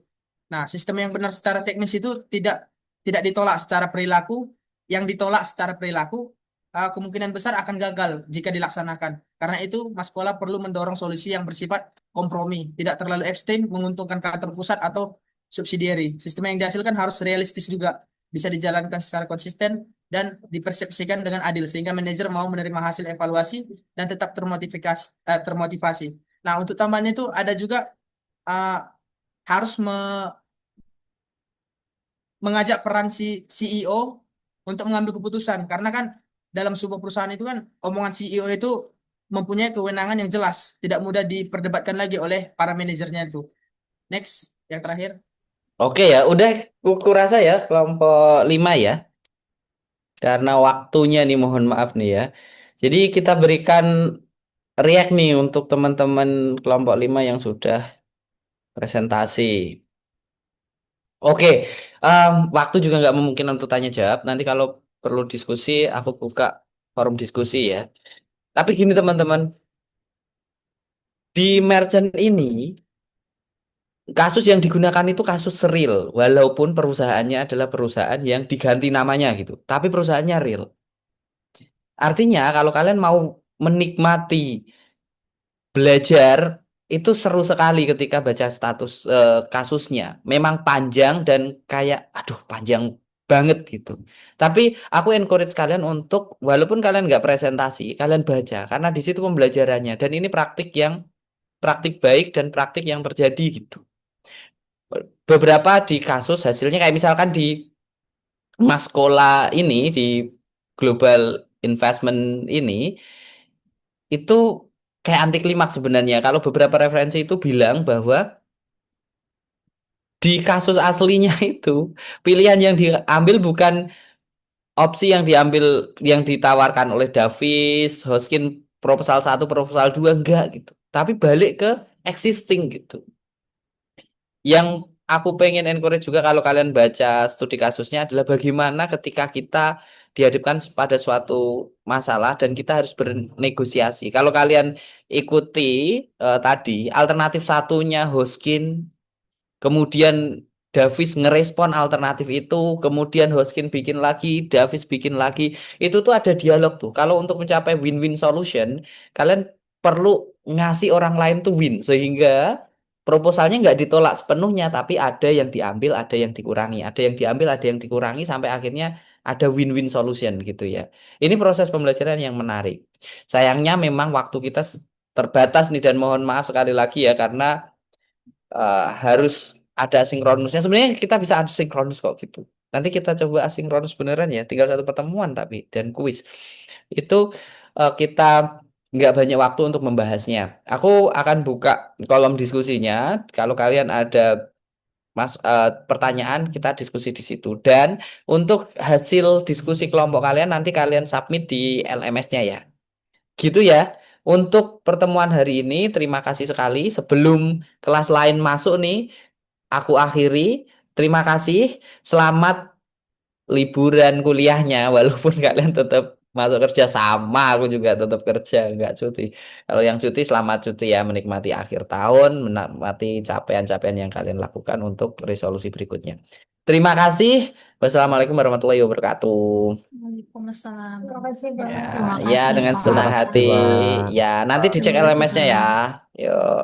Nah, sistem yang benar secara teknis itu tidak tidak ditolak secara perilaku, yang ditolak secara perilaku kemungkinan besar akan gagal jika dilaksanakan. Karena itu, Mas Sekolah perlu mendorong solusi yang bersifat kompromi, tidak terlalu ekstrem, menguntungkan kantor pusat atau subsidiary. Sistem yang dihasilkan harus realistis juga, bisa dijalankan secara konsisten dan dipersepsikan dengan adil, sehingga manajer mau menerima hasil evaluasi dan tetap termotivasi. Nah, untuk tambahannya itu ada juga uh, harus mengajak peran si CEO untuk mengambil keputusan, karena kan dalam sebuah perusahaan itu kan omongan CEO itu mempunyai kewenangan yang jelas, tidak mudah diperdebatkan lagi oleh para manajernya itu. Next, yang terakhir. Oke ya, udah kurasa ya kelompok 5 ya. Karena waktunya nih mohon maaf nih ya. Jadi kita berikan react nih untuk teman-teman kelompok 5 yang sudah presentasi. Oke, waktu juga nggak memungkinkan untuk tanya jawab. Nanti kalau perlu diskusi, aku buka forum diskusi ya. Tapi gini teman-teman, di merchant ini kasus yang digunakan itu kasus real, walaupun perusahaannya adalah perusahaan yang diganti namanya gitu. Tapi perusahaannya real. Artinya kalau kalian mau menikmati belajar itu seru sekali ketika baca status kasusnya. Memang panjang dan kayak aduh panjang banget gitu. Tapi aku encourage kalian untuk walaupun kalian nggak presentasi, kalian baca karena di situ pembelajarannya dan ini praktik baik dan praktik yang terjadi gitu. Beberapa di kasus hasilnya kayak misalkan di Maskola ini di Global Investment ini itu kayak anti klimaks sebenarnya. Kalau beberapa referensi itu bilang bahwa di kasus aslinya itu pilihan yang diambil bukan opsi yang diambil yang ditawarkan oleh Davis, Hoskin proposal satu, proposal 2 enggak gitu. Tapi balik ke existing gitu. Yang aku pengen encourage juga kalau kalian baca studi kasusnya adalah bagaimana ketika kita dihadapkan pada suatu masalah dan kita harus bernegosiasi. Kalau kalian ikuti tadi alternatif satunya Hoskin, kemudian Davis ngerespon alternatif itu, kemudian Hoskin bikin lagi, Davis bikin lagi. Itu tuh ada dialog tuh. Kalau untuk mencapai win-win solution, kalian perlu ngasih orang lain tuh win sehingga proposalnya nggak ditolak sepenuhnya, tapi ada yang diambil, ada yang dikurangi, ada yang diambil, ada yang dikurangi sampai akhirnya ada win-win solution gitu ya. Ini proses pembelajaran yang menarik. Sayangnya memang waktu kita terbatas nih dan mohon maaf sekali lagi ya karena harus ada sinkronusnya. Sebenarnya kita bisa asinkronus kok gitu. Nanti kita coba asinkronus beneran ya. Tinggal satu pertemuan tapi dan kuis. Itu kita nggak banyak waktu untuk membahasnya. Aku akan buka kolom diskusinya. Kalau kalian ada pertanyaan kita diskusi di situ. Dan untuk hasil diskusi kelompok kalian nanti kalian submit di LMS-nya ya. Gitu ya. Untuk pertemuan hari ini, terima kasih sekali. Sebelum kelas lain masuk nih, aku akhiri. Terima kasih. Selamat liburan kuliahnya, walaupun kalian tetap masuk kerja sama, aku juga tetap kerja, nggak cuti. Kalau yang cuti, selamat cuti ya, menikmati akhir tahun, menikmati capaian-capaian yang kalian lakukan untuk resolusi berikutnya. Terima kasih. Wassalamualaikum warahmatullahi wabarakatuh. Waalaikumsalam. Terima kasih, Pak. Ya, Terima ya kasih, dengan Pak. senang Terima kasih hati. Pak. Ya, nanti dicek Terima kasih, LMS-nya ya. Pak. Yuk.